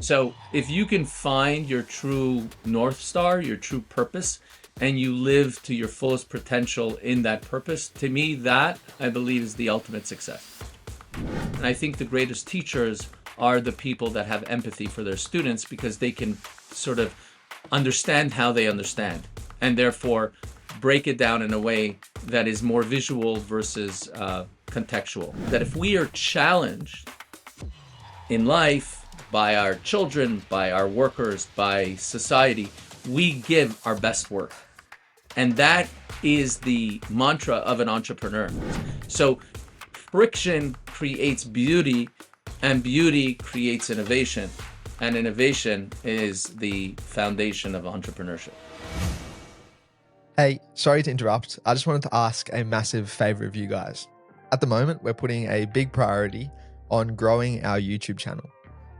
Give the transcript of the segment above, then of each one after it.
So if you can find your true North Star, your true purpose, and you live to your fullest potential in that purpose, to me, that I believe is the ultimate success. And I think the greatest teachers are the people that have empathy for their students, because they can sort of understand how they understand, and therefore break it down in a way that is more visual versus contextual. That if we are challenged in life by our children, by our workers, by society, we give our best work. And that is the mantra of an entrepreneur. So friction creates beauty, and beauty creates innovation. And innovation is the foundation of entrepreneurship. Hey, sorry to interrupt. I just wanted to ask a massive favor of you guys. At the moment, we're putting a big priority on growing our YouTube channel.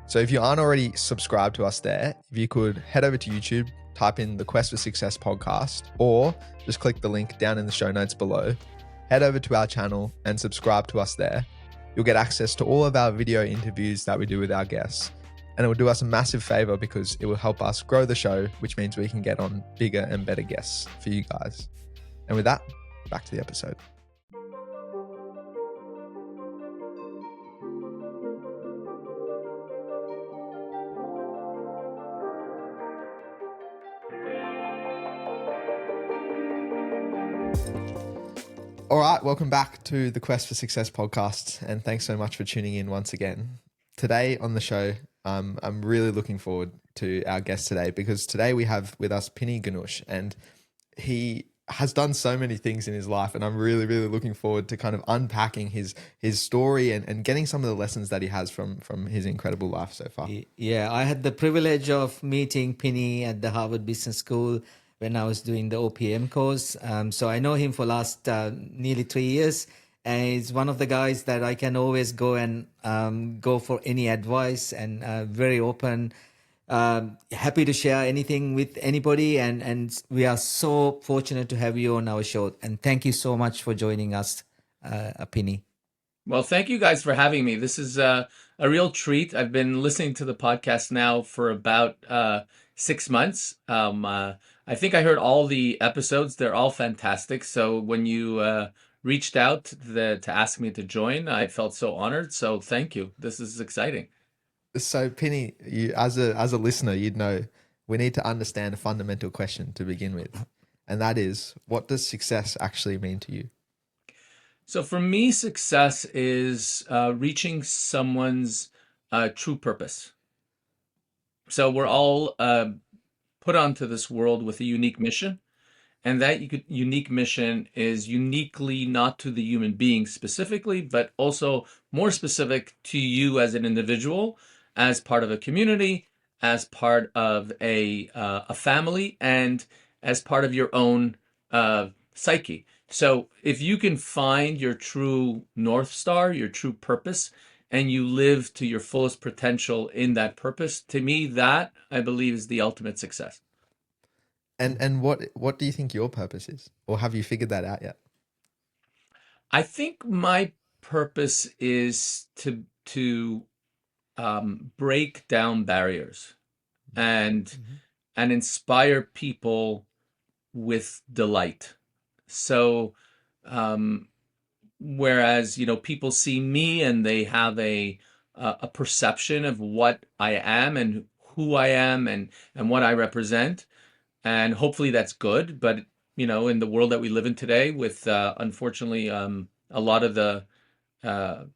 So if you aren't already subscribed to us there, if you could head over to YouTube, type in the Quest for Success podcast, or just click the link down in the show notes below, head over to our channel and subscribe to us there. You'll get access to all of our video interviews that we do with our guests. And it will do us a massive favor because it will help us grow the show, which means we can get on bigger and better guests for you guys. And with that, back to the episode. All right, welcome back to the Quest for Success podcast, and thanks so much for tuning in once again. Today on the show, I'm really looking forward to our guest today, because today we have with us Pinny Gniwisch, and he has done so many things in his life, and I'm really, really looking forward to kind of unpacking his story and getting some of the lessons that he has from his incredible life so far. Yeah, I had the privilege of meeting Pinny at the Harvard Business School when I was doing the OPM course. So I know him for last nearly 3 years. And he's one of the guys that I can always go and go for any advice, and very open, happy to share anything with anybody. And we are so fortunate to have you on our show. And thank you so much for joining us, Pinny. Well, thank you guys for having me. This is a real treat. I've been listening to the podcast now for about 6 months. I think I heard all the episodes. They're all fantastic. So when you reached out to ask me to join, I felt so honored. So thank you. This is exciting. So Pinny, you, as a listener, you'd know we need to understand a fundamental question to begin with. And that is, what does success actually mean to you? So for me, success is reaching someone's true purpose. So we're all put onto this world with a unique mission. And that unique mission is uniquely not to the human being specifically, but also more specific to you as an individual, as part of a community, as part of a family, and as part of your own psyche. So if you can find your true North Star, your true purpose, and you live to your fullest potential in that purpose, to me, that I believe is the ultimate success. And what do you think your purpose is? Or have you figured that out yet? I think my purpose is to break down barriers and inspire people with delight. So whereas people see me and they have a perception of what I am and who I am and what I represent, and hopefully that's good. But in the world that we live in today, with unfortunately a lot of the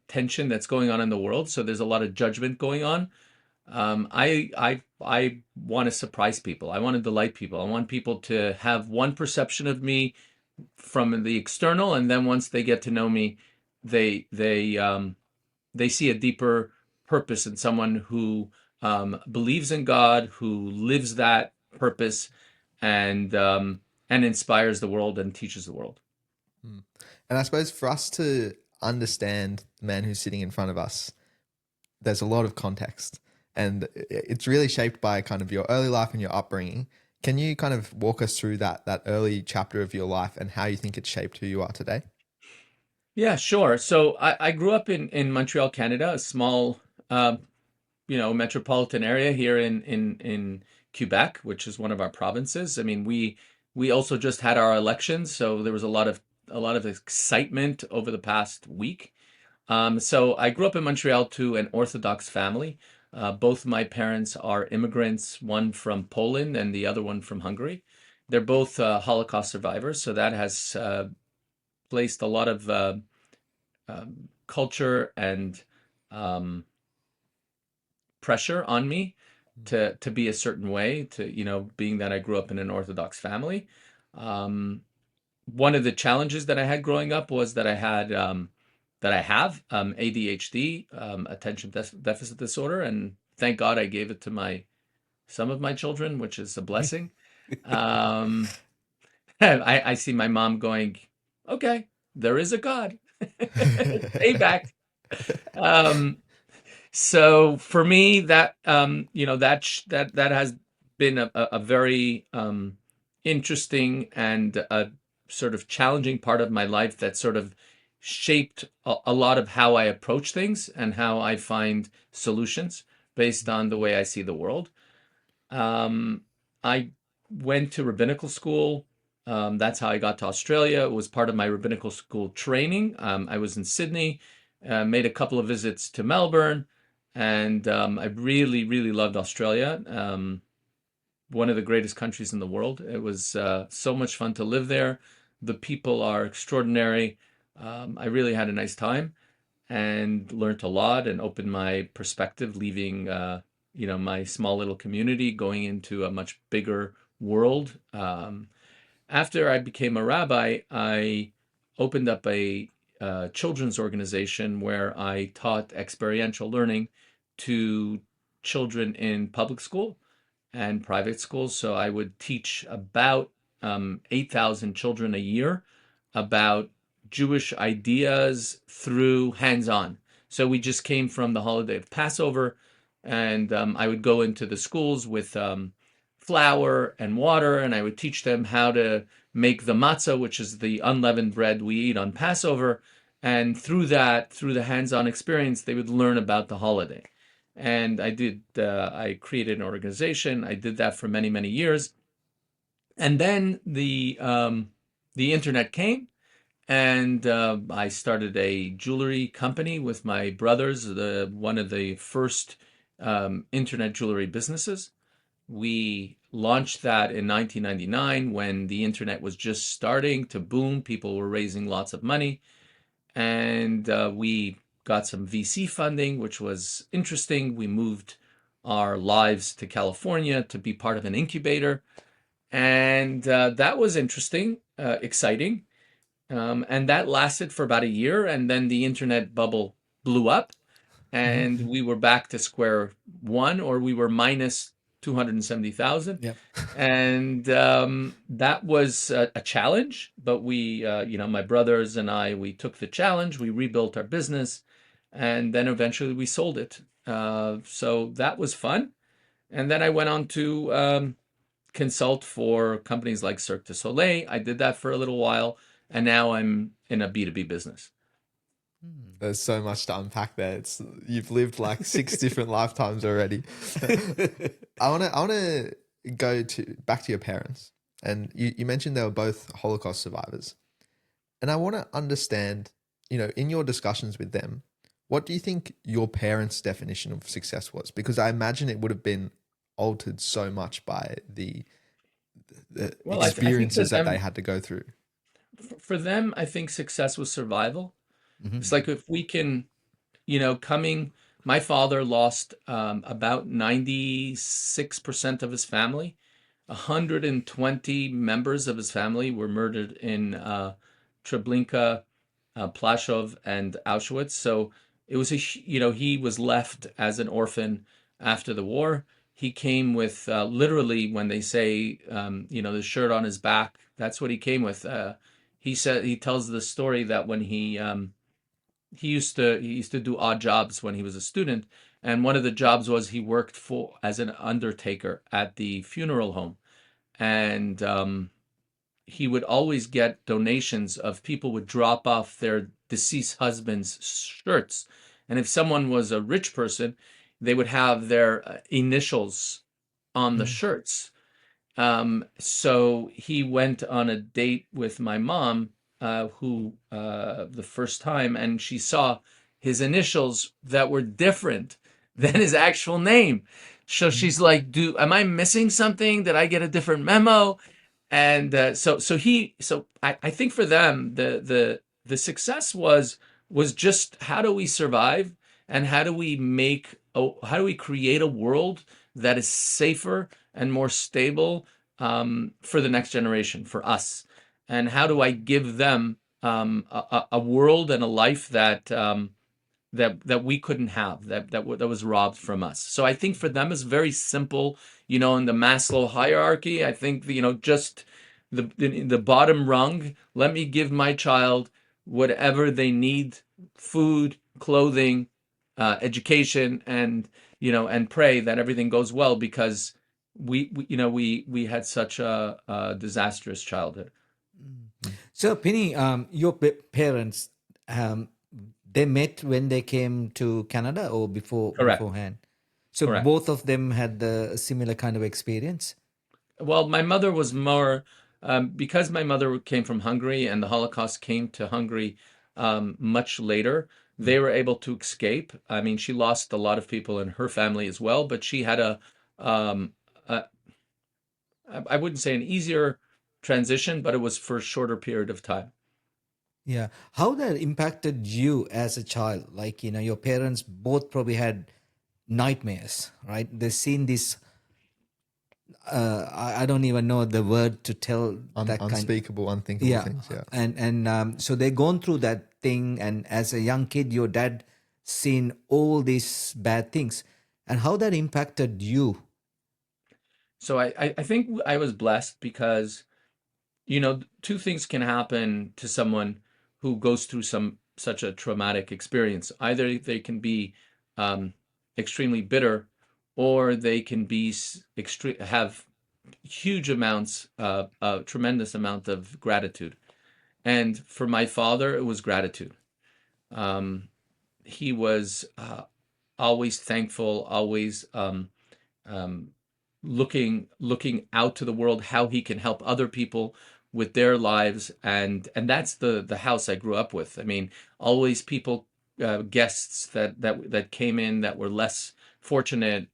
tension that's going on in the world, so there's a lot of judgment going on. I want to surprise people. I want to delight people. I want people to have one perception of me from the external, and then once they get to know me, they see a deeper purpose in someone who believes in God, who lives that purpose, and inspires the world and teaches the world. And I suppose for us to understand the man who's sitting in front of us, there's a lot of context, and it's really shaped by kind of your early life and your upbringing. Can you kind of walk us through that early chapter of your life and how you think it shaped who you are today? Yeah, sure. So I grew up in Montreal, Canada, a small metropolitan area here in Quebec, which is one of our provinces. I mean, we also just had our elections, so there was a lot of excitement over the past week. So I grew up in Montreal to an Orthodox family. Both my parents are immigrants, one from Poland and the other one from Hungary. They're both Holocaust survivors, so that has placed a lot of culture and um, pressure on me to be a certain way, to being that I grew up in an Orthodox family. Um, One of the challenges that I had growing up was that I have ADHD, attention deficit disorder, and thank God I gave it to my some of my children, which is a blessing. Um, I see my mom going, okay, there is a God. Payback. Um, so for me, that has been a very interesting and a sort of challenging part of my life that sort of shaped a lot of how I approach things and how I find solutions based on the way I see the world. Um, I went to rabbinical school. That's how I got to Australia. It was part of my rabbinical school training. I was in Sydney, made a couple of visits to Melbourne, and I really, really loved Australia. One of the greatest countries in the world. It was so much fun to live there. The people are extraordinary. I really had a nice time and learned a lot and opened my perspective, leaving my small little community, going into a much bigger world. After I became a rabbi, I opened up a children's organization where I taught experiential learning to children in public school and private schools. So I would teach about 8,000 children a year about Jewish ideas through hands-on. So we just came from the holiday of Passover, and I would go into the schools with flour and water, and I would teach them how to make the matzah, which is the unleavened bread we eat on Passover. And through the hands-on experience, they would learn about the holiday. And I created an organization. I did that for many, many years. And then the internet came, and I started a jewelry company with my brothers, one of the first internet jewelry businesses. We launched that in 1999 when the internet was just starting to boom. People were raising lots of money. And we got some VC funding, which was interesting. We moved our lives to California to be part of an incubator. And that was interesting, exciting. And that lasted for about a year. And then the internet bubble blew up, and we were back to square one, or we were minus 270,000. Yep. And that was a challenge, but my brothers and we took the challenge. We rebuilt our business, and then eventually we sold it. So that was fun. And then I went on to consult for companies like Cirque du Soleil. I did that for a little while, and now I'm in a B2B business. There's so much to unpack there. You've lived like 6 different lifetimes already. I wanna go back to your parents, and you mentioned they were both Holocaust survivors, and I want to understand, in your discussions with them, what do you think your parents' definition of success was? Because I imagine it would have been altered so much by the Well, I think for experiences that they them, had to go through. I think success was survival. It's Mhm. like if we can, coming, my father lost about 96% of his family. 120 members of his family were murdered in Treblinka, Plaszow, and Auschwitz. So it was he was left as an orphan after the war. He came with literally, when they say, the shirt on his back, that's what he came with. He tells the story that when he used to do odd jobs when he was a student, and one of the jobs was he worked for as an undertaker at the funeral home, and he would always get donations of people would drop off their deceased husband's shirts, and if someone was a rich person, they would have their initials on the shirts. So he went on a date with my mom, who the first time, and she saw his initials that were different than his actual name. So she's like, am I missing something? Did I get a different memo?" And I think for them, the success was just, how do we survive, and how do we create a world that is safer and more stable, for the next generation, for us, and how do I give them, a world and a life that we couldn't have, that was robbed from us. So I think for them it's very simple, in the Maslow hierarchy. I think, just the bottom rung, let me give my child whatever they need: food, clothing, education, and pray that everything goes well, because we had such a disastrous childhood. So, Penny, your parents, um, they met when they came to Canada or Correct. beforehand? So Correct. both of them had the similar kind of experience? Well, my mother was more, because my mother came from Hungary and the Holocaust came to Hungary, much later. They were able to escape. I mean, she lost a lot of people in her family as well, but she had um, a I wouldn't say an easier transition, but it was for a shorter period of time. Yeah. How that impacted you as a child? Like, your parents both probably had nightmares, right? They've seen this, I don't even know the word to tell that kind. Unspeakable, unthinkable Yeah. things. Yeah. And so they've gone through that thing. And as a young kid, your dad seen all these bad things. And how that impacted you? So I think I was blessed because, two things can happen to someone who goes through such a traumatic experience. Either they can be, um, extremely bitter, or they can be have huge amounts, a tremendous amount of gratitude. And for my father, it was gratitude. Um, he was, always thankful, always, um, looking out to the world, how he can help other people with their lives, and that's the house I grew up with. I mean, always people, guests that came in that were less fortunate,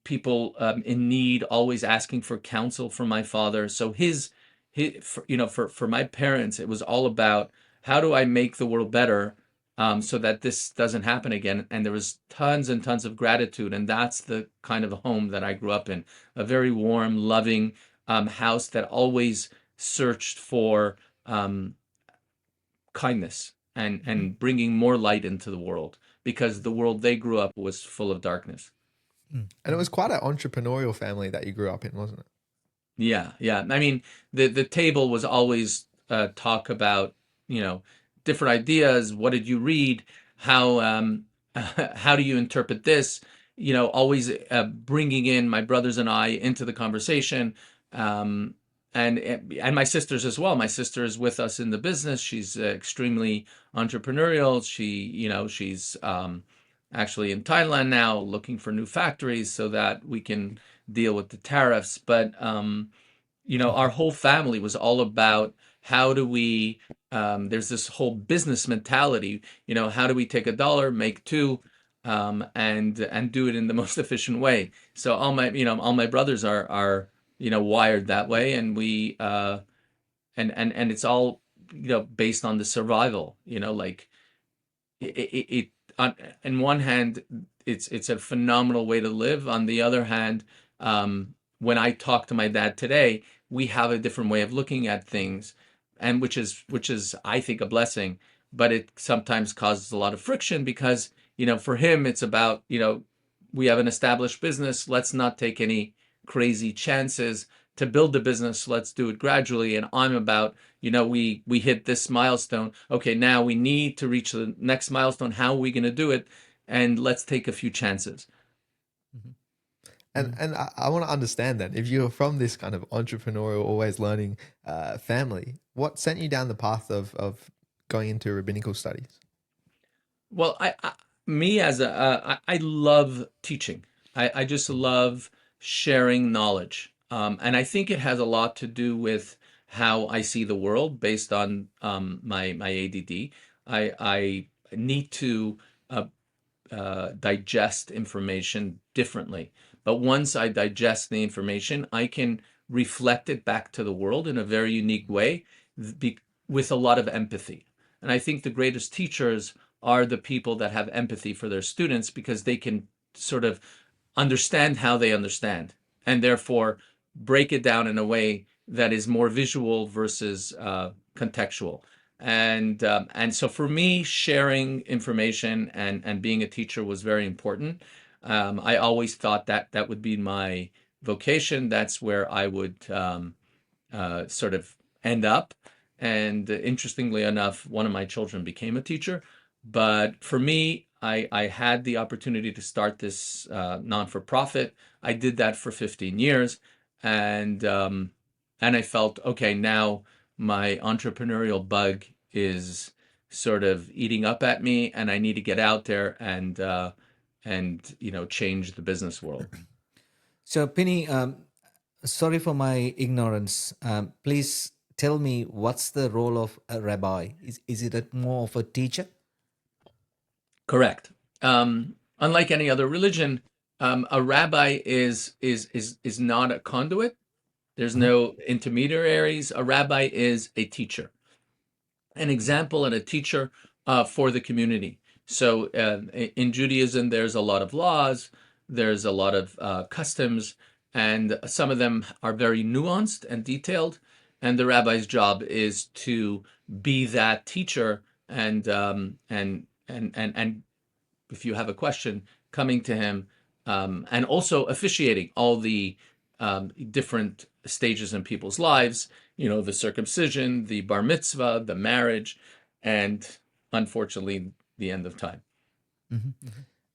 people, in need, always asking for counsel from my father. So for my parents, it was all about, how do I make the world better, so that this doesn't happen again. And there was tons and tons of gratitude, and that's the kind of home that I grew up in. A very warm, loving, house that always searched for, um, kindness, and bringing more light into the world, because the world they grew up was full of darkness. And it was quite an entrepreneurial family that you grew up in, wasn't it? Yeah, yeah. I mean, the table was always, talk about, different ideas. What did you read? How, how do you interpret this? Always, bringing in my brothers and I into the conversation, um, and my sisters as well. My sister is with us in the business. She's, extremely entrepreneurial. She's, actually in Thailand now, looking for new factories so that we can deal with the tariffs. But, our whole family was all about, how do we, there's this whole business mentality, how do we take a dollar, make two, and do it in the most efficient way. So all my brothers are wired that way, and we, and it's all, based on the survival, like, it on one hand, it's a phenomenal way to live. On the other hand, when I talk to my dad today, we have a different way of looking at things, and which is I think a blessing. But it sometimes causes a lot of friction, because for him it's about, we have an established business, let's not take any crazy chances to build the business, let's do it gradually. And I'm about, we hit this milestone, okay, now we need to reach the next milestone, how are we going to do it, and let's take a few chances. And I want to understand that if you're from this kind of entrepreneurial, always learning family, what sent you down the path of going into rabbinical studies? Well, me as I love teaching. I just love sharing knowledge. And I think it has a lot to do with how I see the world based on my ADD. I need to uh, digest information differently. But once I digest the information, I can reflect it back to the world in a very unique way with a lot of empathy. And I think the greatest teachers are the people that have empathy for their students because they can sort of understand how they understand and therefore break it down in a way that is more visual versus contextual. And so for me, sharing information and being a teacher was very important. I always thought that that would be my vocation. That's where I would sort of end up. And interestingly enough, one of my children became a teacher. But for me, I had the opportunity to start this non-for-profit. I did that for 15 years, and I felt, okay, now my entrepreneurial bug is sort of eating up at me, and I need to get out there and change the business world. So, Penny, sorry for my ignorance. Please tell me, what's the role of a rabbi? Is it more of a teacher? Correct. Unlike any other religion, a rabbi is not a conduit. There's no intermediaries. A rabbi is a teacher, an example and a teacher for the community. So in Judaism, there's a lot of laws, there's a lot of customs, and some of them are very nuanced and detailed. And the rabbi's job is to be that teacher and if you have a question, coming to him, and also officiating all the different stages in people's lives, the circumcision, the bar mitzvah, the marriage, and unfortunately, the end of time.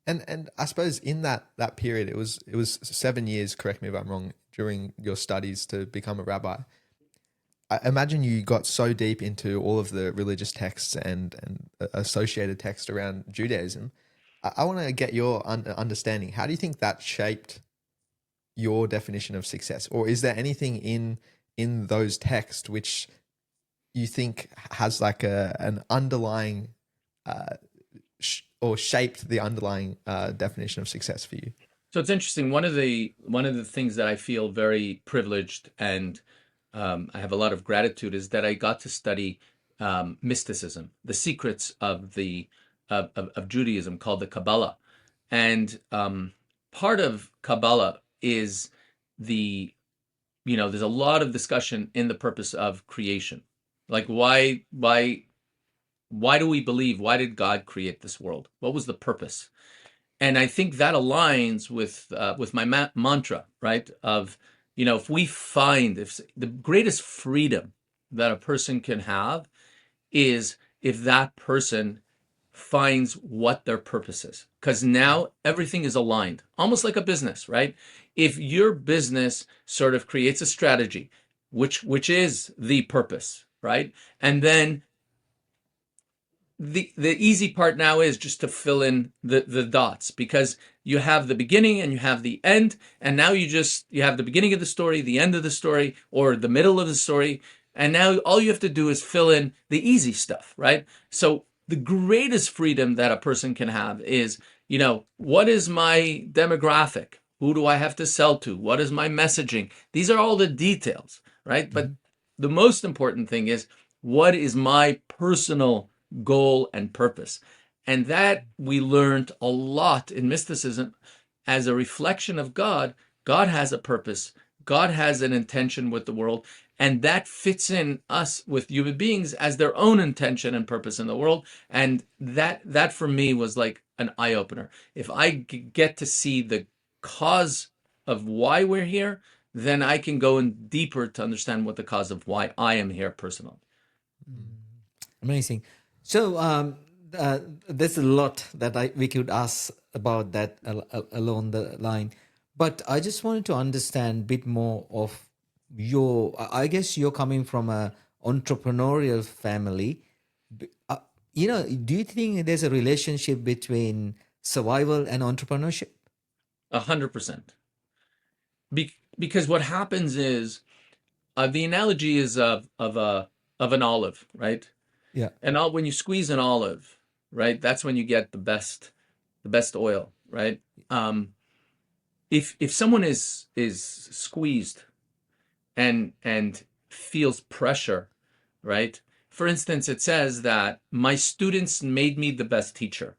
And I suppose in that period, it was 7 years, correct me if I'm wrong, during your studies to become a rabbi. I imagine you got so deep into all of the religious texts and associated texts around Judaism. I want to get your understanding. How do you think that shaped your definition of success? Or is there anything in those texts which you think has like an underlying or shaped the underlying definition of success for you? So it's interesting. One of the things that I feel very privileged and I have a lot of gratitude is that I got to study mysticism, the secrets of of Judaism, called the Kabbalah. And part of Kabbalah is there's a lot of discussion in the purpose of creation. Like why do we believe? Why did God create this world? What was the purpose? And I think that aligns with my mantra, right? Of if we find if the greatest freedom that a person can have is if that person finds what their purpose is, because now everything is aligned, almost like a business, right? If your business sort of creates a strategy, which is the purpose, right? And then the easy part now is just to fill in the dots, because you have the beginning and you have the end, and now you have the beginning of the story, the end of the story, or the middle of the story, and now all you have to do is fill in the easy stuff, right? So the greatest freedom that a person can have is, what is my demographic? Who do I have to sell to? What is my messaging? These are all the details, right? Mm-hmm. But the most important thing is, what is my personal goal and purpose? And that we learned a lot in mysticism as a reflection of God. God has a purpose. God has an intention with the world. And that fits in us with human beings as their own intention and purpose in the world. And that for me was like an eye-opener. If I get to see the cause of why we're here, then I can go in deeper to understand what the cause of why I am here personally. Amazing. So there's a lot that we could ask about that along the line. But I just wanted to understand a bit more of I guess you're coming from an entrepreneurial family. Do you think there's a relationship between survival and entrepreneurship? 100%. Because what happens is, the analogy is of an olive, right? Yeah. And when you squeeze an olive, right, that's when you get the best oil, right? Um, if someone is squeezed and feels pressure, right? For instance, it says that my students made me the best teacher.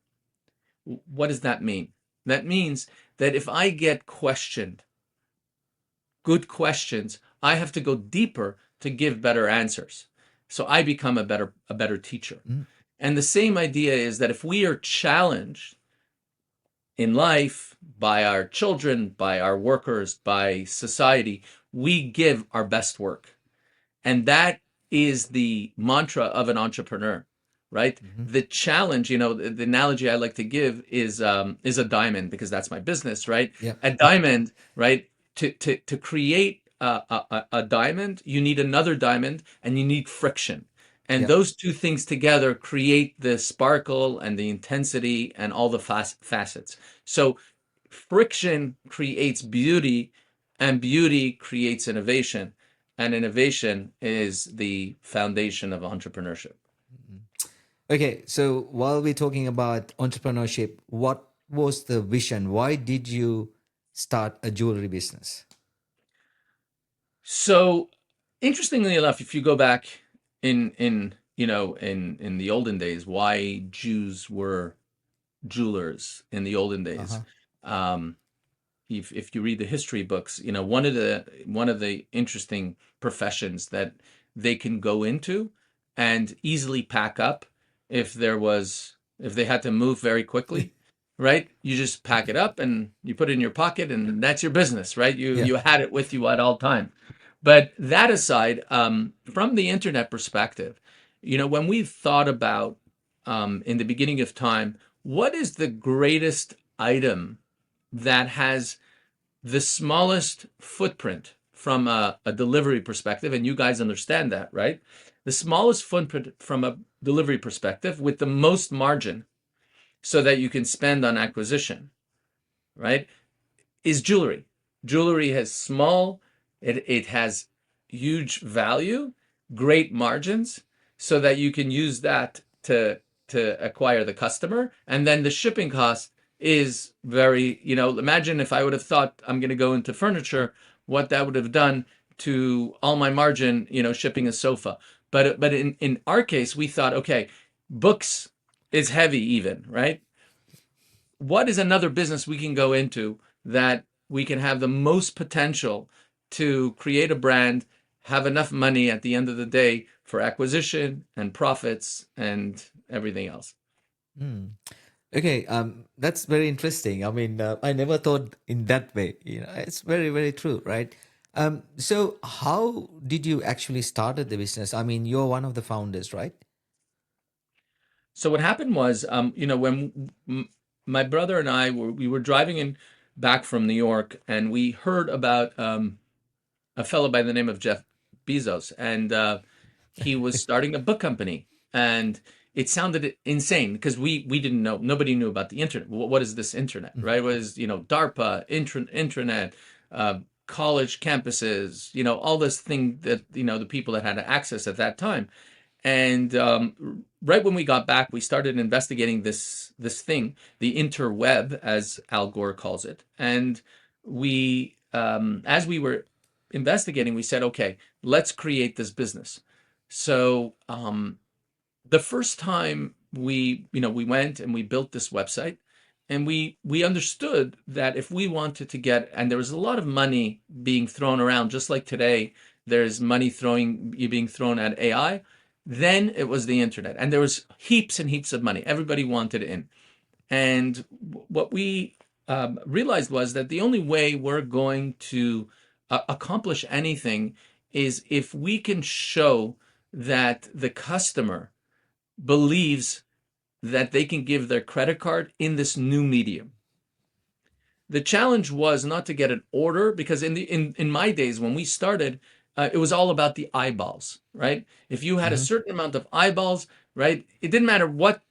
What does that mean? That means that if I get questioned, good questions, I have to go deeper to give better answers. So I become a better teacher. Mm. And the same idea is that if we are challenged in life by our children, by our workers, by society, we give our best work. And that is the mantra of an entrepreneur, right? Mhm. The challenge, the analogy I like to give is a diamond, because that's my business, right? Yeah. A diamond, right? To create a diamond, you need another diamond, and you need friction. And Yeah. those two things together create the sparkle and the intensity and all the facets. So friction creates beauty, and beauty creates innovation, and innovation is the foundation of entrepreneurship. Okay, so while we're talking about entrepreneurship, what was the vision? Why did you start a jewelry business? So, interestingly enough, if you go back in the olden days, why Jews were jewelers in the olden days, Uh-huh. um, if you read the history books, one of the interesting professions that they can go into and easily pack up, if they had to move very quickly, right? You just pack it up and you put it in your pocket, and that's your business, right? You Yeah. you had it with you at all time. But that aside, from the internet perspective, when we thought about, in the beginning of time, what is the greatest item that has the smallest footprint from a delivery perspective, and you guys understand that, right? The smallest footprint from a delivery perspective with the most margin so that you can spend on acquisition, right? Is jewelry. Jewelry has it has huge value, great margins, so that you can use that to acquire the customer. And then the shipping cost is very, imagine if I would have thought I'm going to go into furniture, what that would have done to all my margin, shipping a sofa. But in our case, we thought, okay, books is heavy even, right? What is another business we can go into that we can have the most potential to create a brand, have enough money at the end of the day for acquisition and profits and everything else? Hmm. Okay, that's very interesting. I mean, I never thought in that way. It's very, very true, right? So how did you actually started the business? I mean, you're one of the founders, right? So what happened was, when my brother and we were driving in back from New York, and we heard about a fellow by the name of Jeff Bezos, and he was starting a book company, and it sounded insane because we didn't know, nobody knew about the internet. What is this internet, Mm. right? What is, DARPA, intranet, college campuses, all this thing that, the people that had access at that time. And right when we got back, we started investigating this thing, the interweb, as Al Gore calls it. And as we were investigating, we said, okay, let's create this business. So the first time we went and we built this website, and we understood that if we wanted to get, and there was a lot of money being thrown around, just like today, there's money being thrown at AI. Then it was the internet, and there was heaps and heaps of money. Everybody wanted in. And what we realized was that the only way we're going to accomplish anything is if we can show that the customer believes that they can give their credit card in this new medium. The challenge was not to get an order, because in my days when we started, it was all about the eyeballs, right? If you had a Mhm. certain amount of eyeballs, right? It didn't matter what,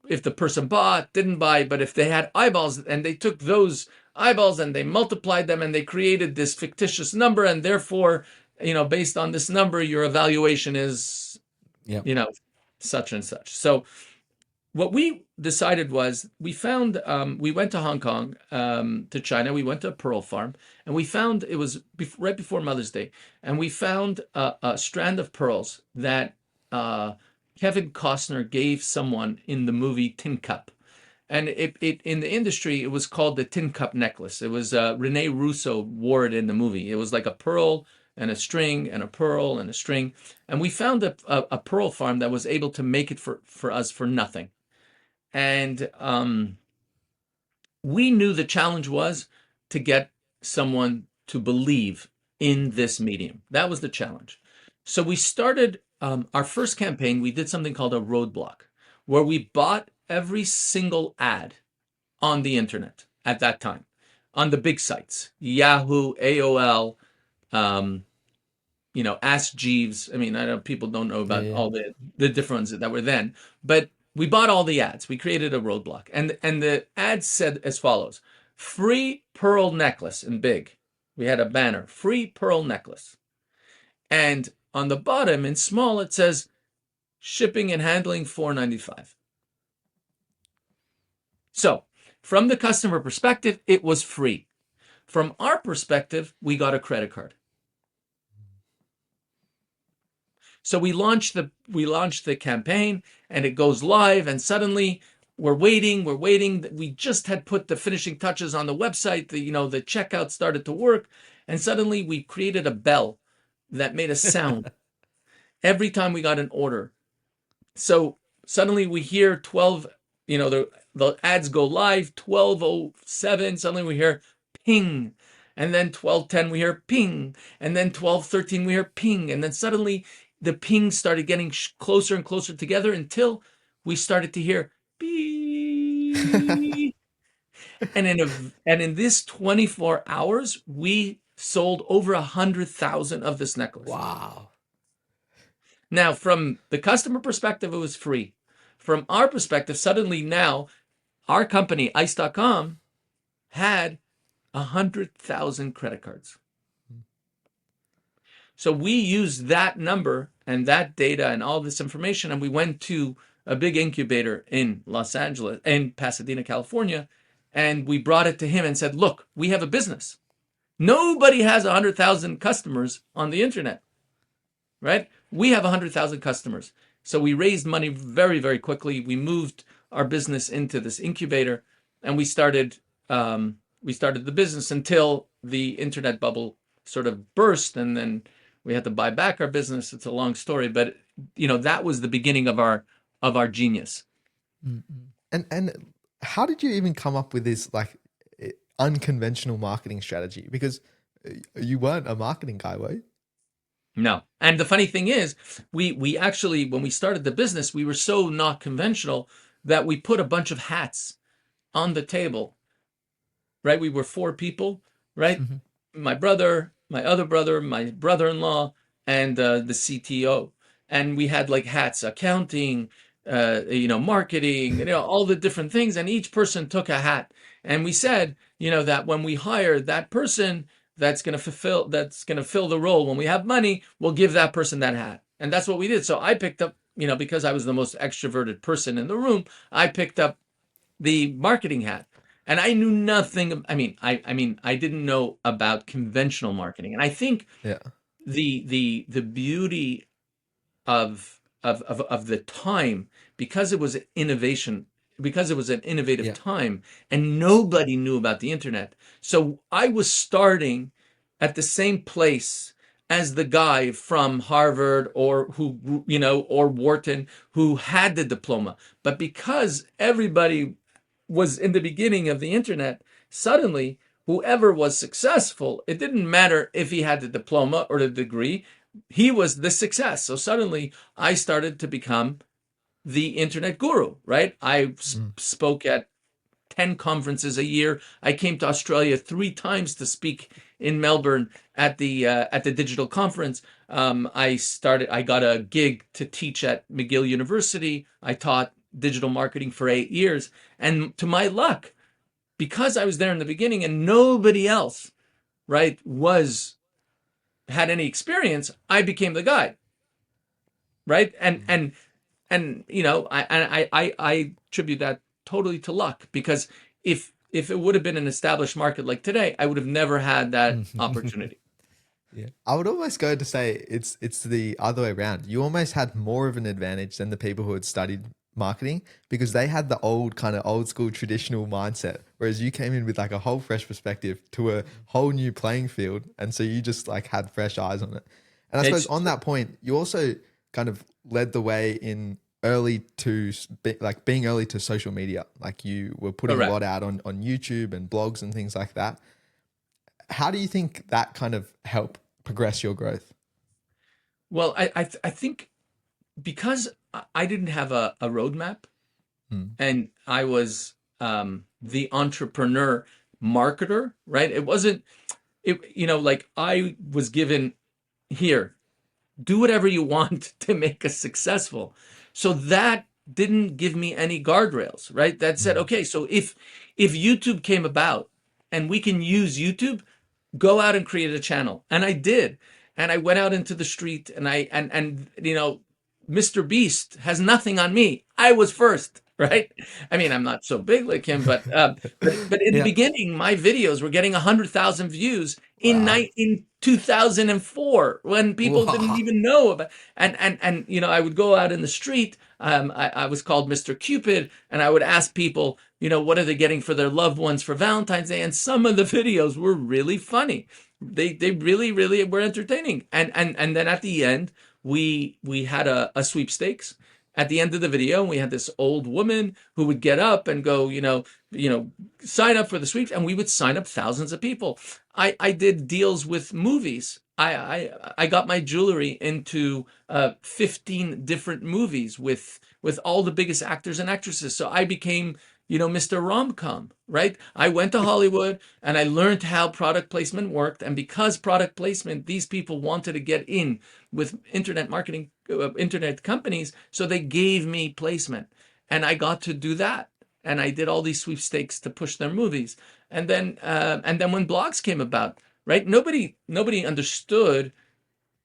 if the person bought, didn't buy, but if they had eyeballs and they took those eyeballs and they multiplied them and they created this fictitious number, and therefore, based on this number, your evaluation is, Yeah. such and such. So what we decided was we went to Hong Kong, to China. We went to a pearl farm, and we found, it was right before Mother's Day, and we found a strand of pearls that Kevin Costner gave someone in the movie Tin Cup. And it in the industry, it was called the Tin Cup necklace. It was Rene Russo wore it in the movie. It was like a pearl and a string and a pearl and a string. And we found a pearl farm that was able to make it for us for nothing. And we knew the challenge was to get someone to believe in this medium. That was the challenge. So we started our first campaign. We did something called a roadblock, where we bought every single ad on the internet at that time, on the big sites, Yahoo, AOL, Ask Jeeves. I mean, I know people don't know about all the different ones that were then, but we bought all the ads. We created a roadblock, and the ads said as follows: free pearl necklace in big. We had a banner, free pearl necklace. And on the bottom in small, it says shipping and handling $4.95. So from the customer perspective, it was free. From our perspective, we got a credit card. So we launched the campaign, and it goes live, and suddenly we're waiting. We just had put the finishing touches on the website. The checkout started to work, and suddenly we created a bell that made a sound every time we got an order. So suddenly we hear 12, the ads go live, 12:07, suddenly we hear ping. And then 12:10 we hear ping. And then 12:13 we hear ping. And then suddenly the pings started getting closer and closer together until we started to hear beep. and in this 24 hours, we sold over 100,000 of this necklace. Wow. Now, from the customer perspective, it was free. From our perspective, suddenly now, our company, ice.com, had 100,000 credit cards. So we used that number and that data and all this information, and we went to a big incubator in Pasadena, California, and we brought it to him and said, look, we have a business. Nobody has 100,000 customers on the internet, right? We have 100,000 customers. So we raised money very, very quickly. We moved our business into this incubator, and we started the business until the internet bubble sort of burst, and then we had to buy back our business. It's a long story, but that was the beginning of our genius. And how did you even come up with this unconventional marketing strategy? Because you weren't a marketing guy, were you? No. And the funny thing is, we actually, when we started the business, we were so not conventional that we put a bunch of hats on the table, right? We were 4 people, right? Mm-hmm. My brother, my other brother, my brother-in-law, and the CTO. And we had hats, accounting, marketing, all the different things. And each person took a hat. And we said, that when we hire that person, that's going to fill the role. When we have money, we'll give that person that hat. And that's what we did. So I picked up, because I was the most extroverted person in the room, I picked up the marketing hat. And I knew nothing. I didn't know about conventional marketing. And I think the beauty of the time, because it was innovation, because it was an innovative time, and nobody knew about the internet. So I was starting at the same place as the guy from Harvard or Wharton who had the diploma. But because everybody was in the beginning of the internet, suddenly whoever was successful, it didn't matter if he had the diploma or the degree, he was the success. So suddenly I started to become the internet guru, right? I spoke at 10 conferences a year. I came to Australia 3 times to speak in Melbourne at the digital conference. I got a gig to teach at McGill University. I taught digital marketing for 8 years. And to my luck, because I was there in the beginning and nobody else, right, had any experience, I became the guy, right? And I attribute that totally to luck, because if it would have been an established market like today, I would have never had that opportunity. Yeah. I would almost go to say it's the other way around. You almost had more of an advantage than the people who had studied marketing, because they had the old school traditional mindset, whereas you came in with like a whole fresh perspective to a whole new playing field, and so you just like had fresh eyes on it. And I suppose on that point, you also kind of led the way in being early to social media. Like you were putting a lot out on YouTube and blogs and things like that. How do you think that kind of helped progress your growth? Well, I think because I didn't have a roadmap, and I was the entrepreneur marketer, right? It wasn't, like I was given, here, do whatever you want to make us successful. So that didn't give me any guardrails, right? That said, okay, so if YouTube came about and we can use YouTube, go out and create a channel. And I did. And I went out into the street, and Mr. Beast has nothing on me. I was first, right? I mean, I'm not so big like him, but in the beginning, my videos were getting 100,000 views in 2004, when people didn't even know about. And I would go out in the street. I was called Mr. Cupid, and I would ask people, what are they getting for their loved ones for Valentine's Day? And some of the videos were really funny. They really, really were entertaining. And then at the end, we had a sweepstakes. At the end of the video, we had this old woman who would get up and go, sign up for the sweeps, and we would sign up thousands of people. I did deals with movies. I got my jewelry into 15 different movies with all the biggest actors and actresses. So I became, Mr. Rom-Com, right? I went to Hollywood and I learned how product placement worked. And because product placement, these people wanted to get in with internet marketing, internet companies. So they gave me placement, and I got to do that. And I did all these sweepstakes to push their movies. And then when blogs came about, right? Nobody understood.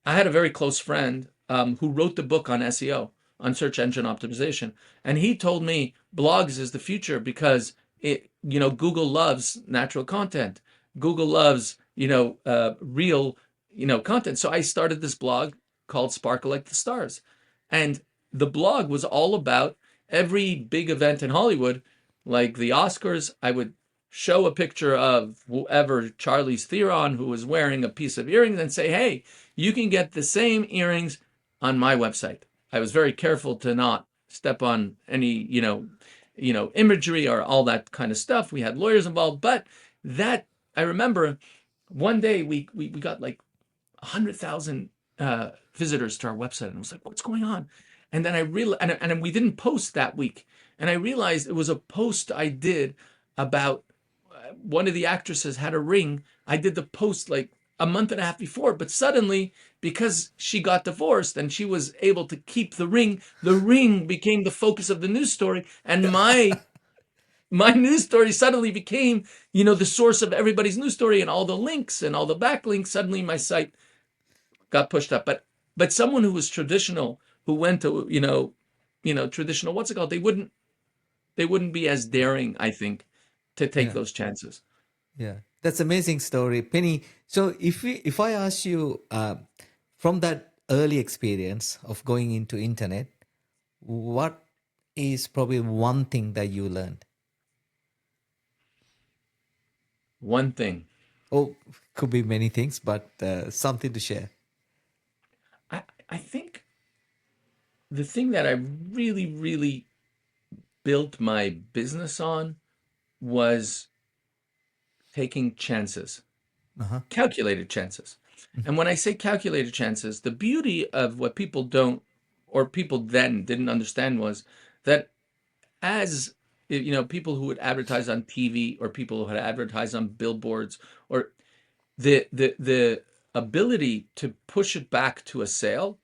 I had a very close friend who wrote the book on SEO, on search engine optimization, and he told me blogs is the future, because Google loves natural content. Google loves real content. So I started this blog called Sparkle Like the Stars, and the blog was all about every big event in Hollywood, like the Oscars. I would show a picture of whoever, Charlize Theron, who was wearing a piece of earrings, and say, hey, you can get the same earrings on my website. I was very careful to not step on any, imagery or all that kind of stuff. We had lawyers involved, but that, I remember one day we got like 100,000 visitors to our website, and I was like, what's going on? And then I realized, and we didn't post that week, and I realized it was a post I did about one of the actresses had a ring. I did the post like a month and a half before, but suddenly, because she got divorced and she was able to keep the ring became the focus of the news story, and my news story suddenly became, the source of everybody's news story, and all the links and all the backlinks. Suddenly my site got pushed up. But someone who was traditional, who went to, traditional, what's it called? They wouldn't be as daring, I think, to take those chances. Yeah, that's amazing story, Penny. So if I ask you from that early experience of going into internet, what is probably one thing that you learned? One thing. Oh, could be many things, but something to share. I think the thing that I really, really built my business on was taking chances, calculated chances. And when I say calculated chances, the beauty of what people don't, or people then didn't understand, was that as people who would advertise on TV, or people who had advertised on billboards, or the ability to push it back to a sale,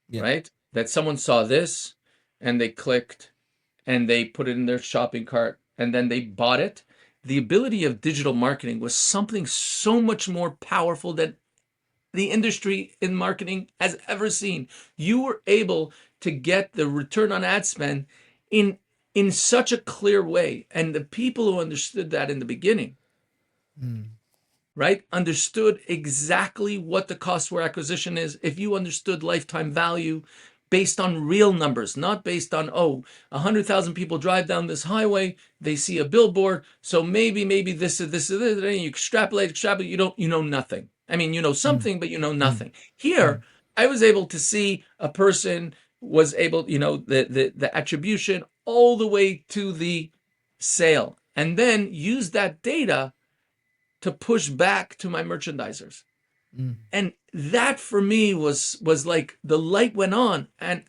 Yeah. right? That someone saw this and they clicked and they put it in their shopping cart and then they bought it. The ability of digital marketing was something so much more powerful than the industry in marketing has ever seen. You were able to get the return on ad spend in such a clear way. And the people who understood that in the beginning, right, understood exactly what the cost per acquisition is. If you understood lifetime value based on real numbers, not based on, 100,000 people drive down this highway, they see a billboard, so maybe this is this, and you extrapolate, you know nothing. I mean, you know something, but you know nothing. Here, I was able to see a person was able, the attribution all the way to the sale, and then use that data to push back to my merchandisers. And that for me was like the light went on, and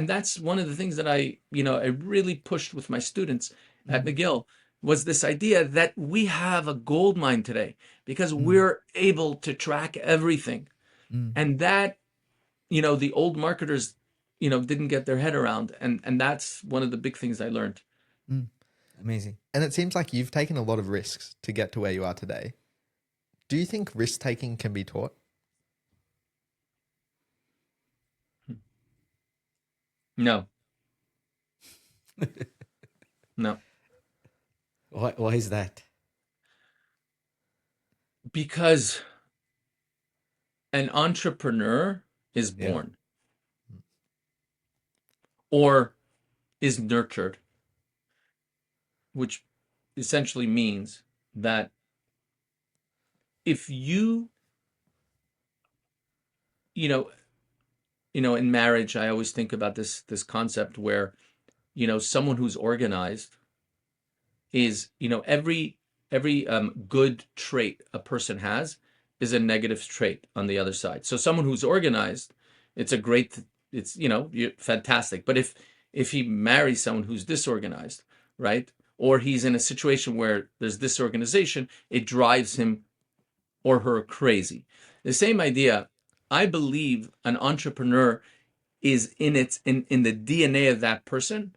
that's one of the things that I really pushed with my students at McGill, was this idea that we have a gold mine today because we're able to track everything. And that, the old marketers, didn't get their head around, and that's one of the big things I learned. Amazing. And it seems like you've taken a lot of risks to get to where you are today. Do you think risk taking can be taught? No. No. Why is that? Because an entrepreneur is born or is nurtured, which essentially means that if you in marriage, I always think about this concept where someone who's organized is, every good trait a person has is a negative trait on the other side. So someone who's organized, it's you're fantastic. But if he marries someone who's disorganized, right, or he's in a situation where there's disorganization, it drives him or her crazy. The same idea, I believe an entrepreneur is in the DNA of that person.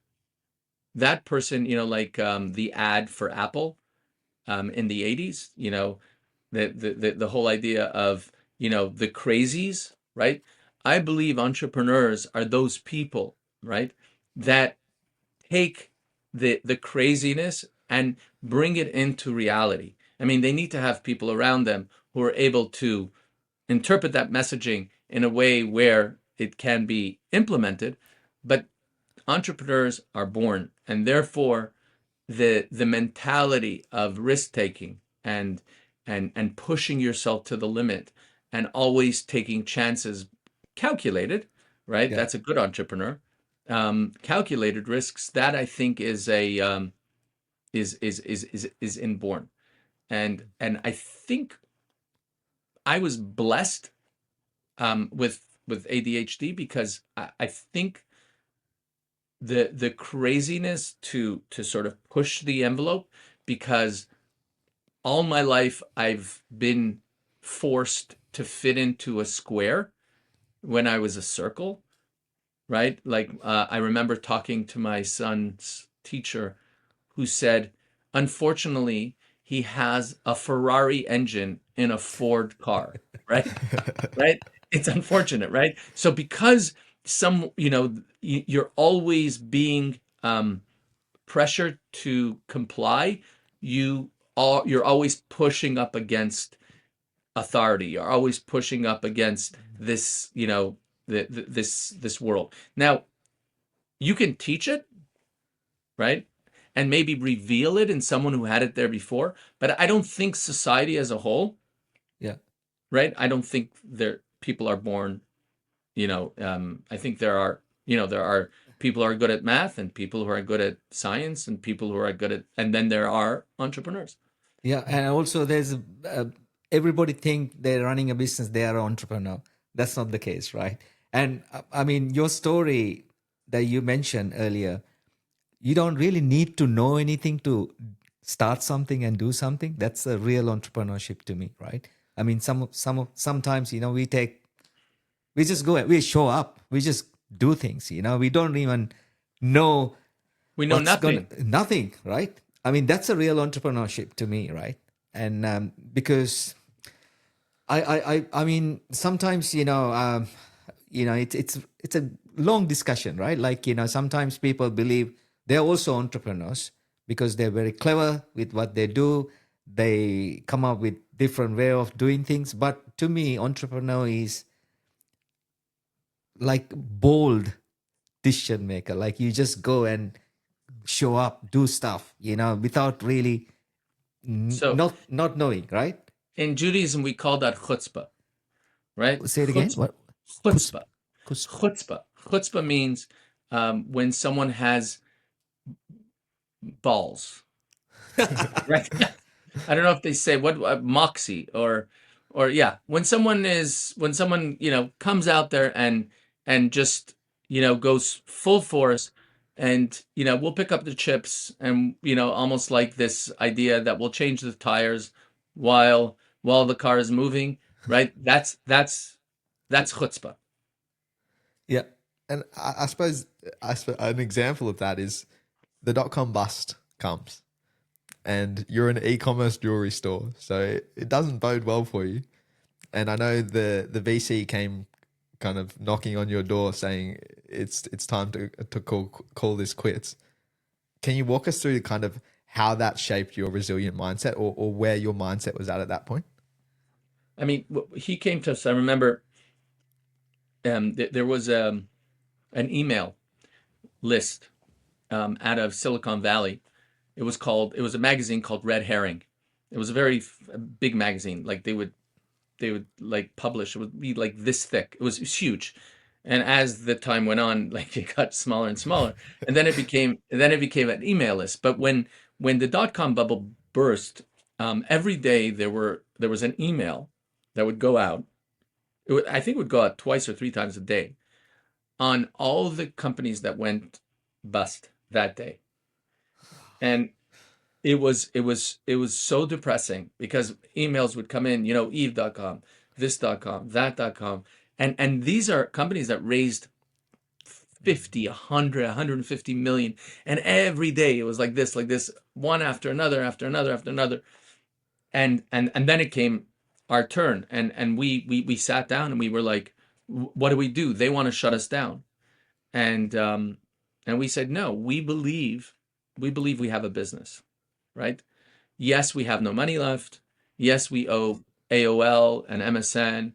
That person, like the ad for Apple in the 80s, the whole idea of, the crazies, right? I believe entrepreneurs are those people, right, that take the craziness and bring it into reality. I mean, they need to have people around them who are able to interpret that messaging in a way where it can be implemented. But entrepreneurs are born, and therefore the mentality of risk taking and pushing yourself to the limit and always taking chances, calculated, right? Yeah. That's a good entrepreneur. Calculated risks, that I think is a is inborn, and I think I was blessed with ADHD because I think the craziness to sort of push the envelope, because all my life I've been forced to fit into a square when I was a circle, right? Like I remember talking to my son's teacher who said, unfortunately, he has a Ferrari engine in a Ford car, right? Right? It's unfortunate, right? So because you're always being pressured to comply, you're always pushing up against authority. You're always pushing up against this, this world. Now, you can teach it, right? And maybe reveal it in someone who had it there before, but I don't think society as a whole, Yeah. right? I don't think people are born, I think there are people who are good at math and people who are good at science and people who are good at, and then there are entrepreneurs. Yeah, and also there's everybody think they're running a business, they are an entrepreneur. That's not the case, right? And I mean, your story that you mentioned earlier, you don't really need to know anything to start something and do something. That's a real entrepreneurship to me, right? I mean, sometimes, we just go, we show up, we just do things, we don't even know We know nothing. nothing, right? I mean, that's a real entrepreneurship to me, right? And because I mean, sometimes, it's a long discussion, right? Like, sometimes people believe they're also entrepreneurs because they're very clever with what they do. They come up with different way of doing things. But to me, entrepreneur is like bold decision maker. Like, you just go and show up, do stuff, without really So not knowing, right? in Judaism, we call that chutzpah, right? Say it again. What? Kus, Chutzpah. kus. Chutzpah. Chutzpah means when someone has balls, right? I don't know if they say what moxie or yeah, when someone comes out there and just goes full force, and we'll pick up the chips, and almost like this idea that we'll change the tires while the car is moving, right? That's chutzpah. Yeah. And I suppose an example of that is the dot-com bust comes and you're an e-commerce jewelry store. So it doesn't bode well for you. And I know the VC came kind of knocking on your door saying it's time to call this quits. Can you walk us through kind of how that shaped your resilient mindset or where your mindset was at that point? I mean, he came to us. I remember there was an email list out of Silicon Valley. It was a magazine called Red Herring. It was a very big magazine. Like they would like publish. It would be like this thick. It was huge. And as the time went on, like it got smaller and smaller. And then it became an email list. But when the dot-com bubble burst, every day there was an email that would go out. I think it would go out twice or three times a day on all the companies that went bust that day. And it was so depressing because emails would come in, eve.com, this.com, that.com. And these are companies that raised 50, 100, 150 million. And every day it was like this, one after another, after another, after another. And then it came our turn. And we sat down and we were like, what do we do? They want to shut us down. And we said, no, we believe we have a business, right? Yes, we have no money left. Yes, we owe AOL and MSN.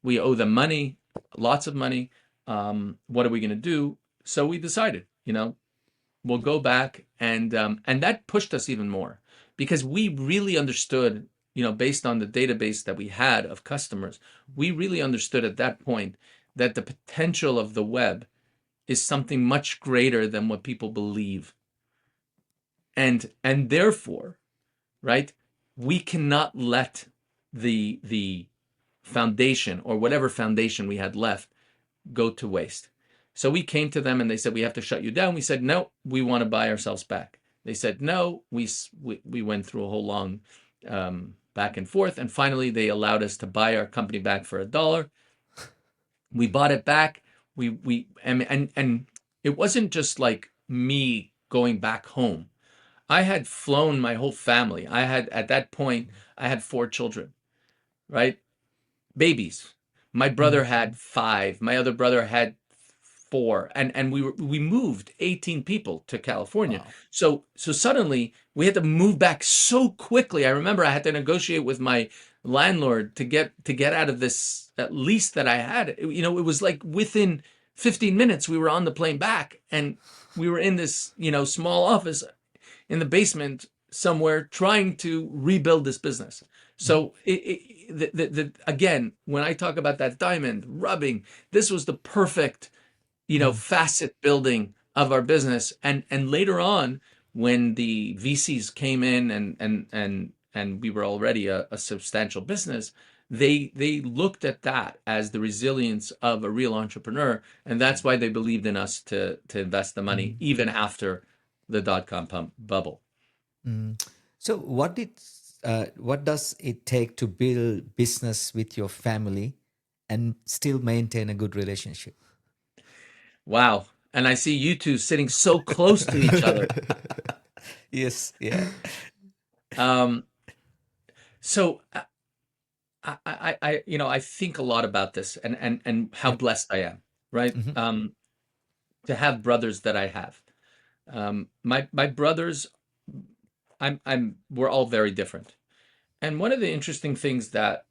We owe them money, lots of money. What are we going to do? So we decided, we'll go back, and that pushed us even more because we really understood, based on the database that we had of customers, we really understood at that point that the potential of the web is something much greater than what people believe. And therefore, right, we cannot let the foundation or whatever foundation we had left go to waste. So we came to them and they said, we have to shut you down. We said, no, we want to buy ourselves back. They said, no. We went through a whole long back and forth. And finally, they allowed us to buy our company back for $1. We bought it back. And it wasn't just like me going back home. I had flown my whole family. At that point, I had 4 children, right? Babies. My brother had 5. My other brother had 4. And we moved 18 people to California. Wow. So suddenly we had to move back so quickly. I remember I had to negotiate with my landlord to get out of this lease that I had. It was like within 15 minutes we were on the plane back, and we were in this, small office in the basement somewhere trying to rebuild this business. So again, when I talk about that diamond rubbing, this was the perfect, facet building of our business. And later on, when the VCs came in and we were already a substantial business, they looked at that as the resilience of a real entrepreneur. And that's why they believed in us to invest the money even after the dot-com bubble. So what did what does it take to build business with your family and still maintain a good relationship? Wow. And I see you two sitting so close to each other. Yes, yeah. Um, so I think a lot about this and how Yep. blessed I am, right? Hmm. To have brothers that I have. My brothers, we're all very different. And one of the interesting things that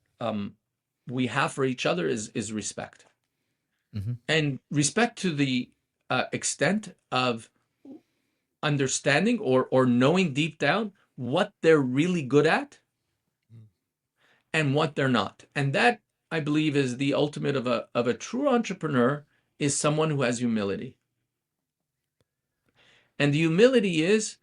we have for each other is respect, Hmm. and respect to the extent of understanding or knowing deep down what they're really good at and what they're not. And that, I believe, is the ultimate of a true entrepreneur, is someone who has humility. And the humility is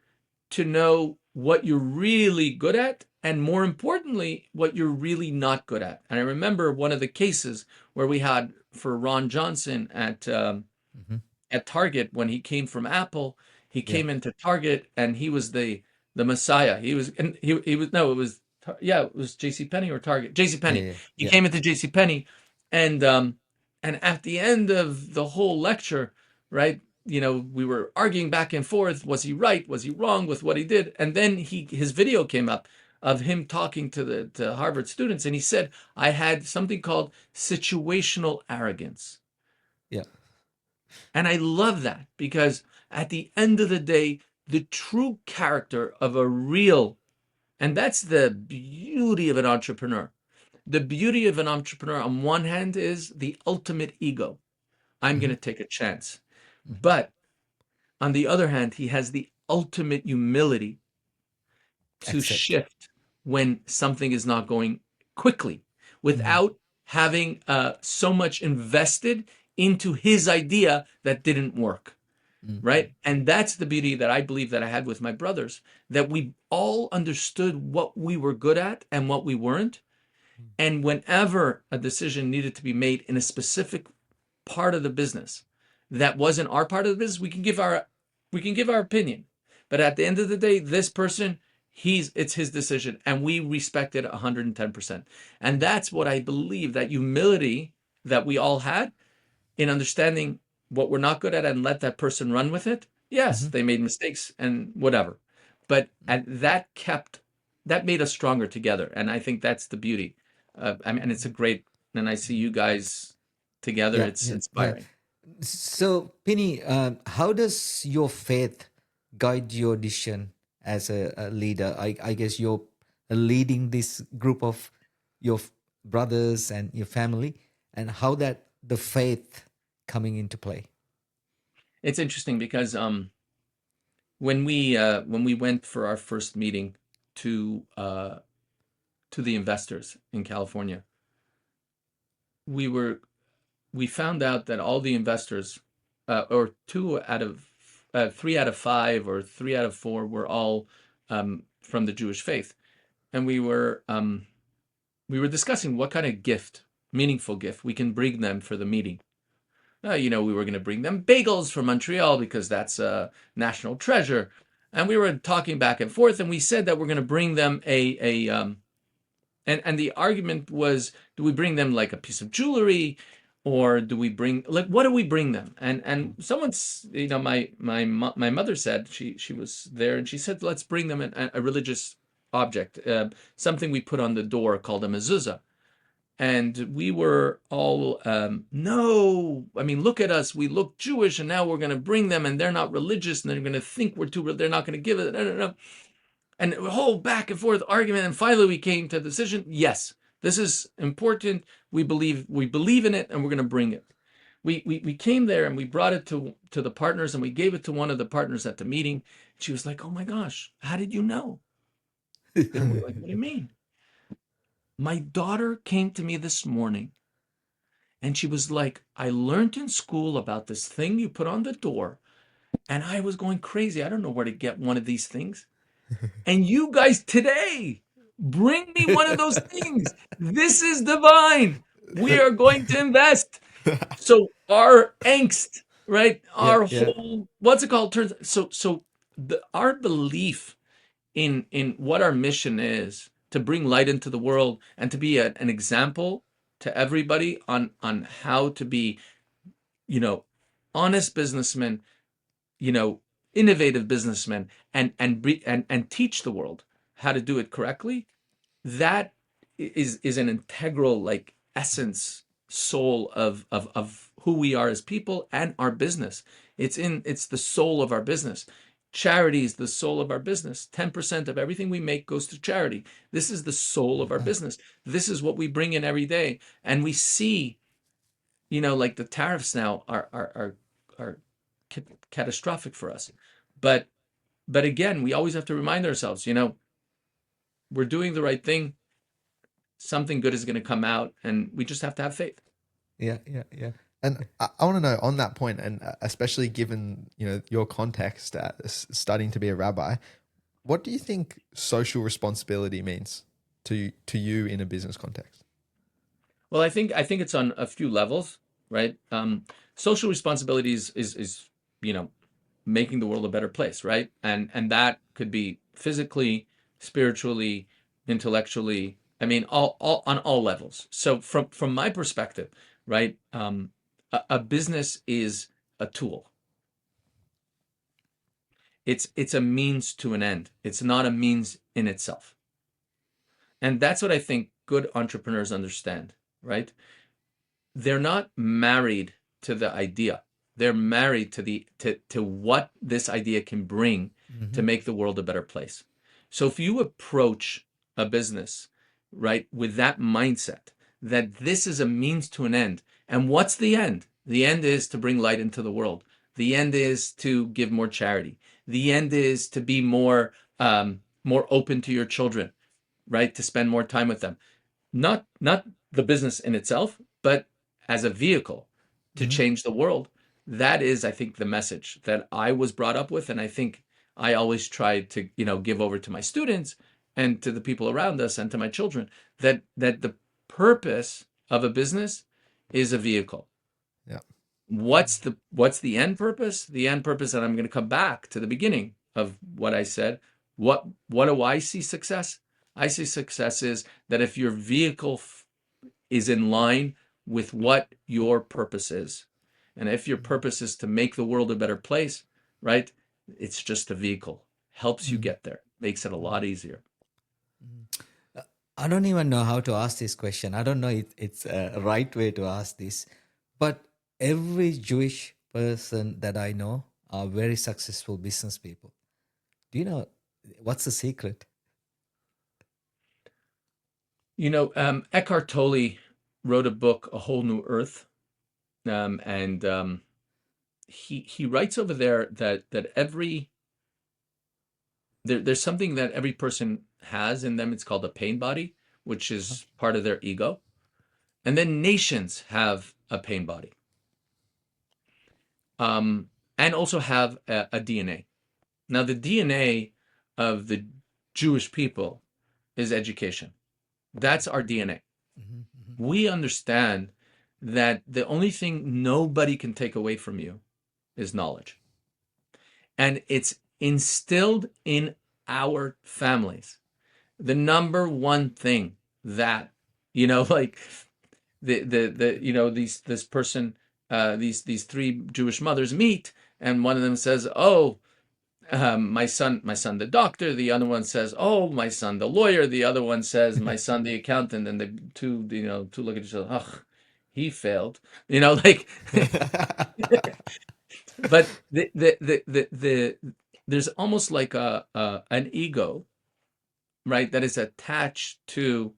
to know what you're really good at, and more importantly, what you're really not good at. And I remember one of the cases where we had for Ron Johnson Hmm. at Target when he came from Apple. He Yeah. came into Target and he was the Messiah. He was no, it was yeah, it was J.C. Penney or Target. J.C. Yeah. Penney. Yeah. He Yeah. came into J.C. Penney, and at the end of the whole lecture, right? We were arguing back and forth. Was he right? Was he wrong with what he did? And then his video came up of him talking to Harvard students, and he said, "I had something called situational arrogance." Yeah. And I love that because at the end of the day, the true character of a real, and that's the beauty of an entrepreneur. The beauty of an entrepreneur on one hand is the ultimate ego. I'm going Hmm. to take a chance. Hmm. But on the other hand, he has the ultimate humility to Accept. shift when something is not going quickly Hmm. without having so much invested into his idea that didn't work. Hmm. Right? And that's the beauty that I believe that I had with my brothers, that we all understood what we were good at and what we weren't. And whenever a decision needed to be made in a specific part of the business that wasn't our part of the business, we can give our opinion. But at the end of the day, this person, it's his decision, and we respect it 110%. And that's what I believe, that humility that we all had in understanding what we're not good at and let that person run with it. Yes, Hmm. they made mistakes and whatever, but that made us stronger together, and I think that's the beauty. And it's a great, and I see you guys together. Yeah. It's Yeah. Yeah. inspiring. So, Penny, how does your faith guide your decision as a leader? I guess you're leading this group of your brothers and your family, and how that the faith coming into play. It's interesting because when we went for our first meeting to uh, to the investors in California, we were we found out that all the investors, or three out of five or three out of four, were all from the Jewish faith, and we were discussing what kind of gift, meaningful gift, we can bring them for the meeting. We were going to bring them bagels from Montreal because that's a national treasure, and we were talking back and forth, and we said that we're going to bring them and the argument was, do we bring them like a piece of jewelry, or do we bring, like, what do we bring them? And someone's, my mother said, she was there, and she said, let's bring them a religious object, something we put on the door called a mezuzah. And we were all, no, I mean, look at us, we look Jewish, and now we're going to bring them, and they're not religious, and they're going to think they're not going to give it. No, no, no. And a whole back and forth argument, and finally we came to the decision, yes, this is important. We believe in it, and we're going to bring it. We came there, and we brought it to the partners, and we gave it to one of the partners at the meeting. She was like, oh my gosh, how did you know? And we're like, what do you mean? My daughter came to me this morning, and she was like, I learned in school about this thing you put on the door, and I was going crazy. I don't know where to get one of these things. And you guys today bring me one of those things. This is divine. We are going to invest. So our angst, right? Yeah. Our Yeah. whole, what's it called? Turns, our belief in what our mission is to bring light into the world and to be an example to everybody on how to be, honest businessmen, innovative businessmen, and teach the world how to do it correctly. That is an integral, like, essence, soul of who we are as people and our business. It's the soul of our business. Charity is the soul of our business. 10% of everything we make goes to charity. This is the soul of our business. This is what we bring in every day. And we see, like, the tariffs now are catastrophic for us. But again, we always have to remind ourselves, we're doing the right thing. Something good is going to come out, and we just have to have faith. Yeah. And I want to know on that point, and especially given your context, studying to be a rabbi, what do you think social responsibility means to you in a business context? Well, I think it's on a few levels, right? Social responsibility is making the world a better place, right? And that could be physically, spiritually, intellectually. I mean, all on all levels. So from my perspective, right, a business is a tool. It's a means to an end. It's not a means in itself. And that's what I think good entrepreneurs understand, right? They're not married to the idea. They're married to what this idea can bring to make the world a better place. So if you approach a business, right, with that mindset, that this is a means to an end, and what's the end? The end is to bring light into the world. The end is to give more charity. The end is to be more open to your children, right? To spend more time with them. Not the business in itself, but as a vehicle to change the world. That is, I think, the message that I was brought up with, and I think I always try to, give over to my students and to the people around us and to my children, that the purpose of a business is a vehicle. Yeah. What's the end purpose? The end purpose, and I'm going to come back to the beginning of what I said. What do I see success? I see success is that if your vehicle is in line with what your purpose is. And if your purpose is to make the world a better place, right? It's just a vehicle. Helps you get there. Makes it a lot easier. I don't even know how to ask this question. I don't know if it's a right way to ask this, but every Jewish person that I know are very successful business people. Do you know what's the secret? Eckhart Tolle wrote a book, A Whole New Earth, and he writes over there that there's something that every person has in them. It's called a pain body, which is part of their ego, and then nations have a pain body, and also have a DNA. Now, the DNA of the Jewish people is education. That's our DNA. We understand that the only thing nobody can take away from you is knowledge. And it's instilled in our families. The number one thing that, like this person, these three Jewish mothers meet, and one of them says, "Oh, my son the doctor," the other one says, "Oh, my son the lawyer," the other one says, "My son the accountant," and the two look at each other, "Ugh, he failed," like. But there's almost like an ego, right, that is attached to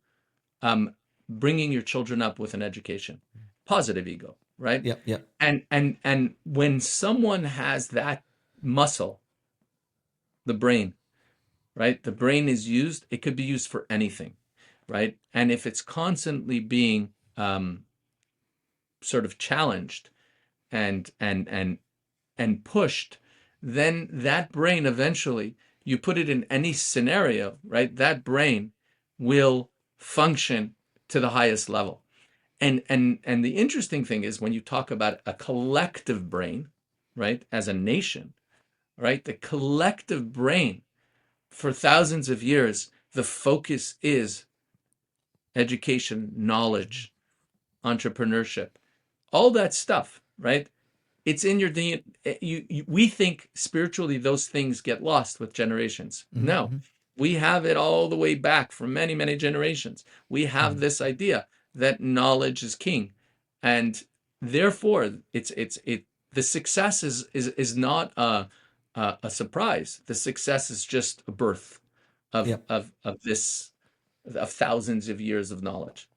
bringing your children up with an education, positive ego, right? Yeah. And when someone has that muscle, the brain, right? The brain is used. It could be used for anything, right? And if it's constantly being sort of challenged and pushed, then that brain eventually, you put it in any scenario, right? That brain will function to the highest level. And the interesting thing is when you talk about a collective brain, right, as a nation, right, the collective brain for thousands of years, the focus is education, knowledge, entrepreneurship, all that stuff, right? It's in your DNA. We think spiritually those things get lost with generations. No, we have it all the way back from many, many generations. We have this idea that knowledge is king, and therefore the success is not a surprise. The success is just a birth of Yeah. of thousands of years of knowledge.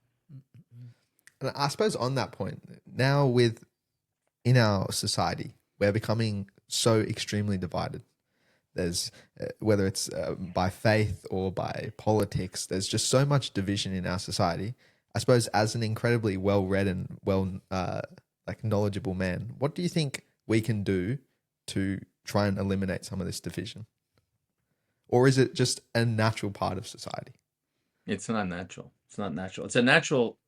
And I suppose on that point, now with in our society, we're becoming so extremely divided. There's whether it's by faith or by politics, there's just so much division in our society. I suppose as an incredibly well-read and like knowledgeable man, what do you think we can do to try and eliminate some of this division? Or is it just a natural part of society? It's not natural. It's not natural. It's a natural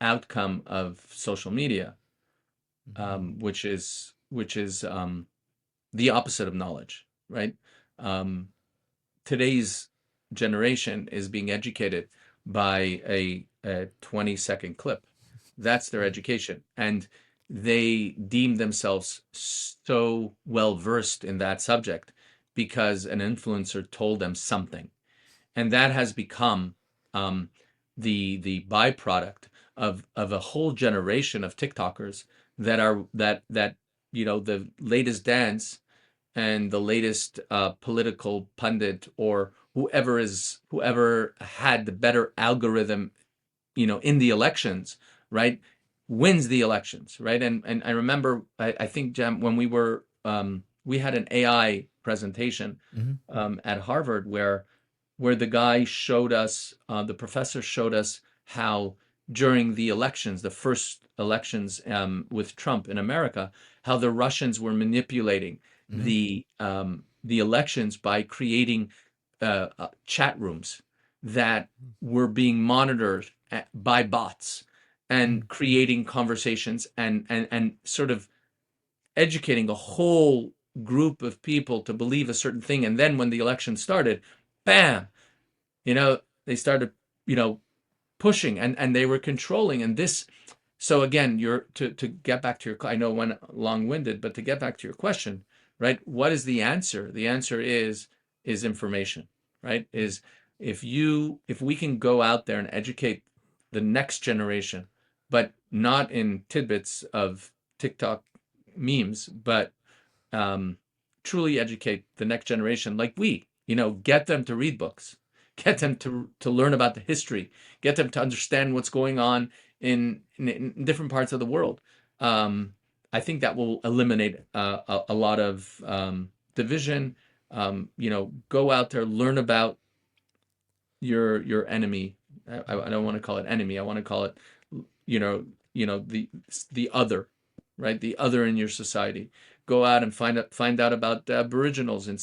outcome of social media, which is the opposite of knowledge, right? Today's generation is being educated by a 20-second clip. That's their education, and they deem themselves so well versed in that subject because an influencer told them something, and that has become the byproduct of a whole generation of TikTokers that are that the latest dance and the latest political pundit or whoever had the better algorithm, in the elections, right, wins the elections, right? And I remember, I think, Jam, when we had an AI presentation at Harvard where the guy showed us, the professor showed us how during the elections, the first elections with Trump in America, how the Russians were manipulating the elections by creating chat rooms that were being monitored by bots and creating conversations and sort of educating a whole group of people to believe a certain thing. And then when the election started, bam, they started, pushing and they were controlling. And this, so again, to get back to your, I know I went long-winded, but to get back to your question, right? What is the answer? The answer is information, right? Is if we can go out there and educate the next generation, but not in tidbits of TikTok memes, but truly educate the next generation, like get them to read books, get them to learn about the history, get them to understand what's going on in different parts of the world. I think that will eliminate a lot of division. Go out there, learn about your enemy. I don't want to call it enemy. I want to call it, the other, right? The other in your society. Go out and find out about Aboriginals in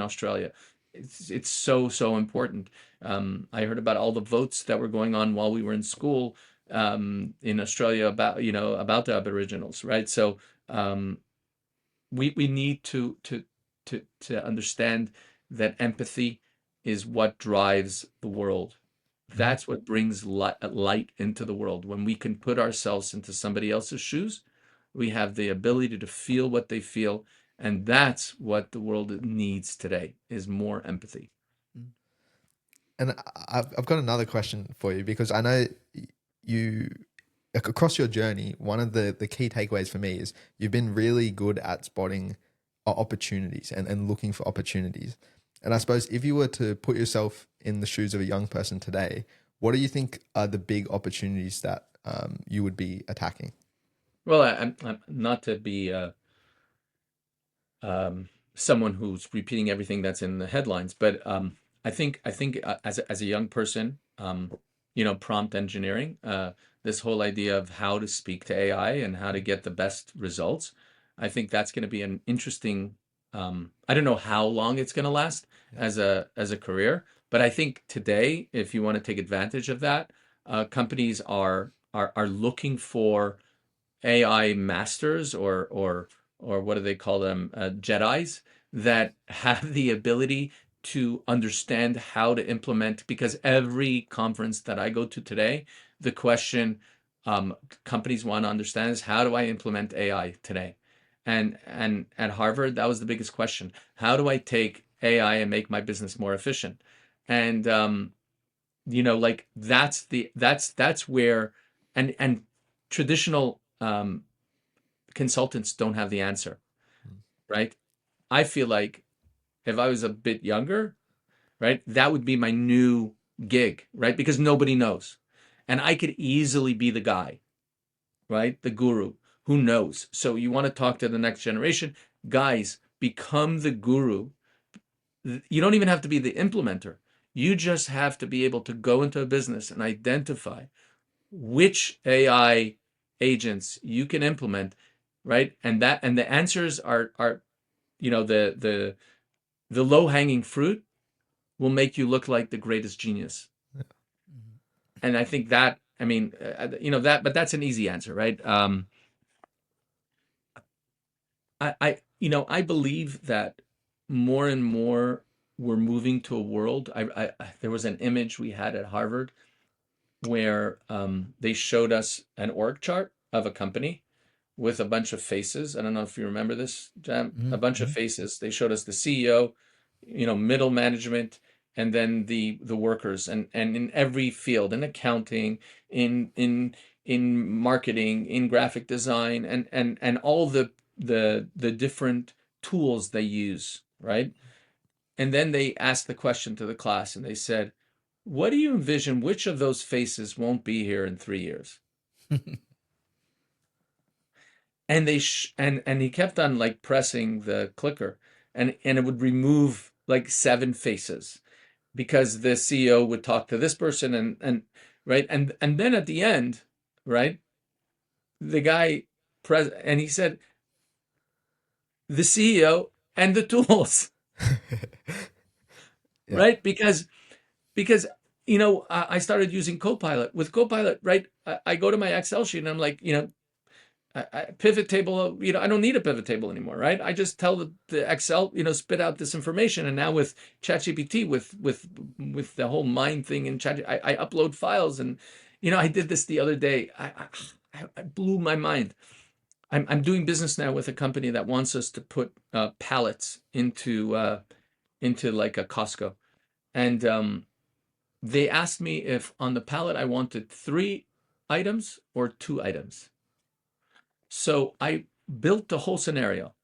Australia. It's so important. I heard about all the votes that were going on while we were in school in Australia about the Aboriginals, right? So we need to understand that empathy is what drives the world. That's what brings light into the world. When we can put ourselves into somebody else's shoes, we have the ability to feel what they feel. And that's what the world needs today, is more empathy. And I've got another question for you, because I know you, across your journey, one of the key takeaways for me is you've been really good at spotting opportunities and looking for opportunities. And I suppose if you were to put yourself in the shoes of a young person today, what do you think are the big opportunities that you would be attacking? Well, I'm not to be someone who's repeating everything that's in the headlines, but I think as a young person, prompt engineering, this whole idea of how to speak to AI and how to get the best results, I think that's going to be an interesting. I don't know how long it's going to last as a career, but I think today, if you want to take advantage of that, companies are looking for AI masters or what do they call them, Jedis, that have the ability to understand how to implement, because every conference that I go to today, the question companies want to understand is, how do I implement AI today? And at Harvard, that was the biggest question. How do I take AI and make my business more efficient? And like that's where, and traditional consultants don't have the answer, right? I feel like if I was a bit younger, right, that would be my new gig, right? Because nobody knows. And I could easily be the guy, right? The guru who knows. So you want to talk to the next generation, guys, become the guru. You don't even have to be the implementer. You just have to be able to go into a business and identify which AI agents you can implement, right? And the answers are the low-hanging fruit will make you look like the greatest genius. And I think that, I mean, but that's an easy answer, right? I believe that more and more we're moving to a world. There was an image we had at Harvard where they showed us an org chart of a company with a bunch of faces. I don't know if you remember this, Jam. A bunch of faces. They showed us the CEO, middle management, and then the workers, and in every field, in accounting, in marketing, in graphic design, and all the different tools they use, right? And then they asked the question to the class, and they said, what do you envision, which of those faces won't be here in 3 years? And and he kept on like pressing the clicker, and it would remove like 7 faces, because the CEO would talk to this person, and right, and then at the end, right, the guy and he said, the CEO and the tools. Yeah. Right, because I started using Copilot. With Copilot, right, I go to my Excel sheet and I'm like, pivot table, I don't need a pivot table anymore, right? I just tell the Excel, spit out this information. And now with ChatGPT, with the whole mind thing in Chat, I upload files, and I did this the other day. I blew my mind. I'm doing business now with a company that wants us to put pallets into like a Costco, and they asked me if on the pallet I wanted 3 items or 2 items. So I built the whole scenario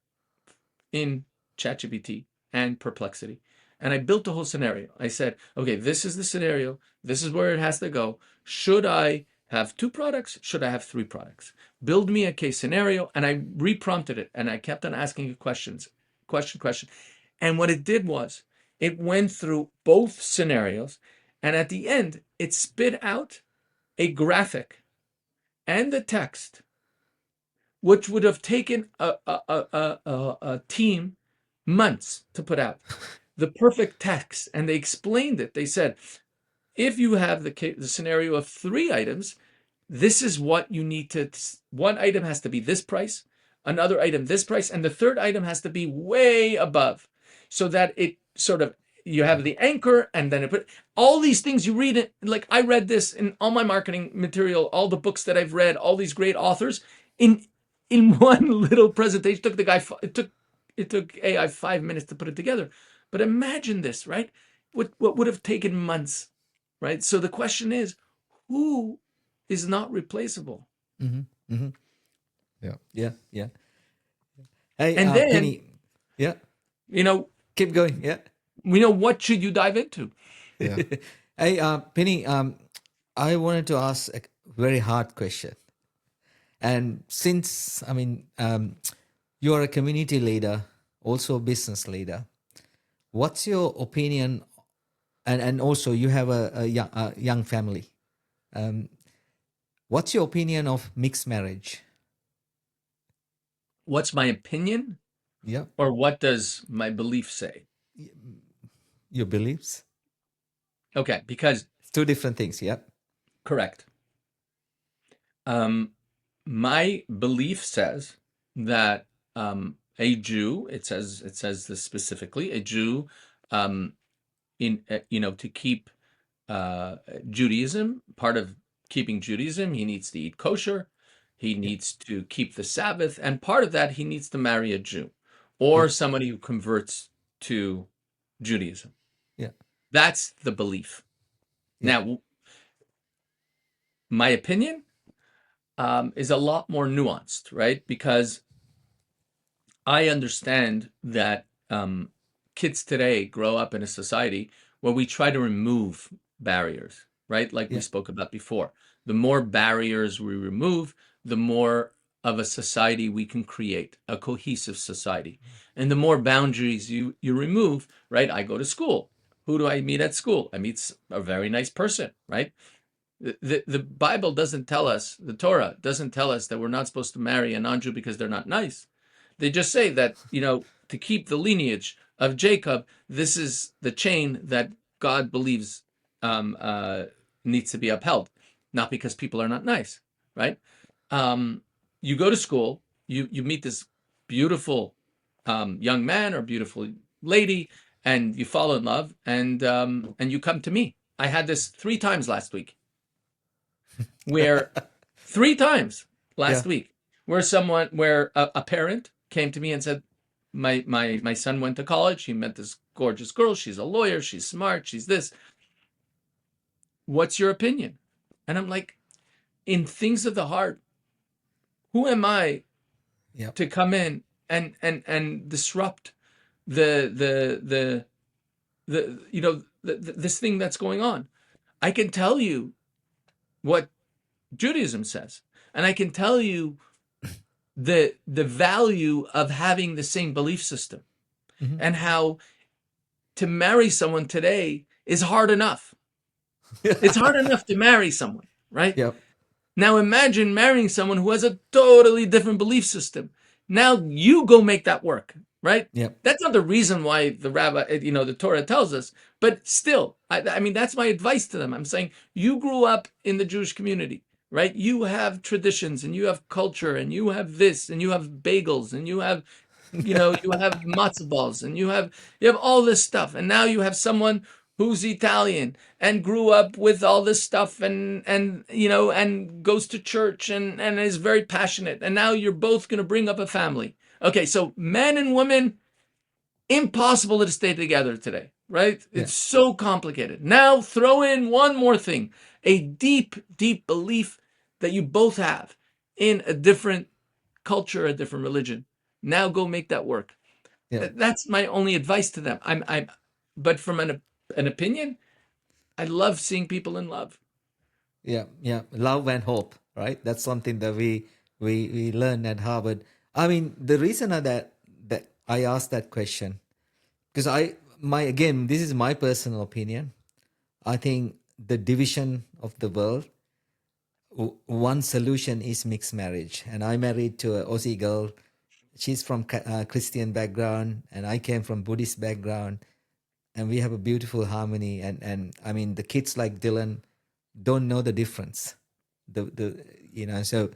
in ChatGPT and Perplexity. And I built the whole scenario. I said, okay, this is the scenario. This is where it has to go. Should I have 2 products? Should I have 3 products? Build me a case scenario. And I reprompted it. And I kept on asking it questions, question. And what it did was it went through both scenarios. And at the end, it spit out a graphic and the text, which would have taken a team months to put out. The perfect text. And they explained it. They said, if you have the scenario of 3 items, this is what you need to, one item has to be this price, another item this price, and the third item has to be way above, so that it sort of, you have the anchor, and then it put all these things you read it. Like I read this in all my marketing material, all the books that I've read, all these great authors in one little presentation. It took AI 5 minutes to put it together. But imagine this, right? What would have taken months, right? So the question is, who is not replaceable? Yeah. Hey, And then, Penny. Yeah. Keep going. Yeah. What should you dive into? Yeah. Hey, Penny, I wanted to ask a very hard question. And since, you are a community leader, also a business leader, what's your opinion? And also you have a young family. What's your opinion of mixed marriage? What's my opinion? Yeah. Or what does my belief say? Your beliefs? Okay, because It's 2 different things. Yeah. correct. My belief says that a Jew, it says this specifically, a Jew to keep Judaism, part of keeping Judaism, he needs to eat kosher, he needs to keep the Sabbath, and part of that, he needs to marry a Jew Yeah. or somebody who converts to Judaism. Yeah. That's the belief. Yeah. Now, my opinion is a lot more nuanced, right? Because I understand that kids today grow up in a society where we try to remove barriers, right? Like we Yeah. spoke about before. The more barriers we remove, the more of a society we can create, a cohesive society. And the more boundaries you remove, right? I go to school. Who do I meet at school? I meet a very nice person, right? The Bible doesn't tell us, the Torah doesn't tell us that we're not supposed to marry a non-Jew because they're not nice. They just say that, to keep the lineage of Jacob, this is the chain that God believes needs to be upheld, not because people are not nice, right? You go to school, you meet this beautiful young man or beautiful lady, and you fall in love, and you come to me. I had this 3 times last week, where 3 times last Yeah. week, where a parent came to me and said, my son went to college. He met this gorgeous girl. She's a lawyer. She's smart. She's this. What's your opinion? And I'm like, in things of the heart, who am I Yeah. to come in and disrupt the this thing that's going on? I can tell you what Judaism says, and I can tell you the value of having the same belief system, Mhm. and how to marry someone today is hard enough. It's hard enough to marry someone, right? Yep. Now imagine marrying someone who has a totally different belief system. Now you go make that work, right? Yep. That's not the reason why the rabbi, the Torah tells us, but still, I mean, that's my advice to them. I'm saying, you grew up in the Jewish community, right? You have traditions, and you have culture, and you have this, and you have bagels, and you have, you have matzo balls, and you have all this stuff. And now you have someone who's Italian and grew up with all this stuff, and goes to church, and is very passionate. And now you're both going to bring up a family. Okay, so men and women, impossible to stay together today, right? Yeah. It's so complicated. Now throw in one more thing, a deep, deep belief that you both have in a different culture, a different religion. Now go make that work. Yeah. That's my only advice to them. But from an opinion, I love seeing people in love. Yeah. Yeah. Love and hope, right? That's something that we learn at Harvard. I mean, the reason that I asked that question, because again, this is my personal opinion. I think the division of the world, one solution is mixed marriage. And I married to an Aussie girl. She's from Christian background, and I came from Buddhist background, and we have a beautiful harmony. And I mean, the kids like Dylan don't know the difference. So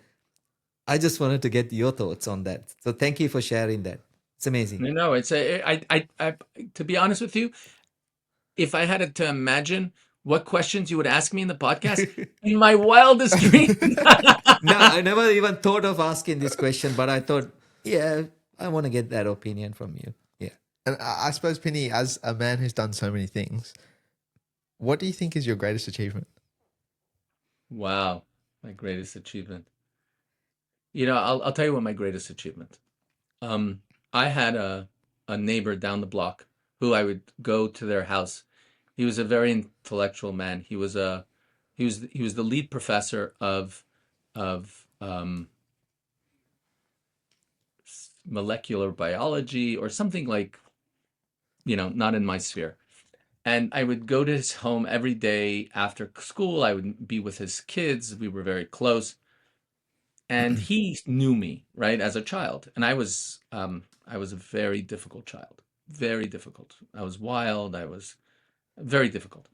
I just wanted to get your thoughts on that. So thank you for sharing that. It's amazing. To be honest with you, if I had to imagine what questions you would ask me in the podcast, in my wildest dreams. No, I never even thought of asking this question, but I thought, yeah, I want to get that opinion from you. Yeah. And I suppose, Pinny, as a man who's done so many things, what do you think is your greatest achievement? Wow, my greatest achievement. I'll tell you what my greatest achievement. I had a neighbor down the block who I would go to their house. He was a very intellectual man. He was the lead professor of molecular biology or something, like, not in my sphere. And I would go to his home every day after school. I would be with his kids. We were very close. And he knew me, right, as a child. And I was a very difficult child, very difficult. I was wild. I was very difficult.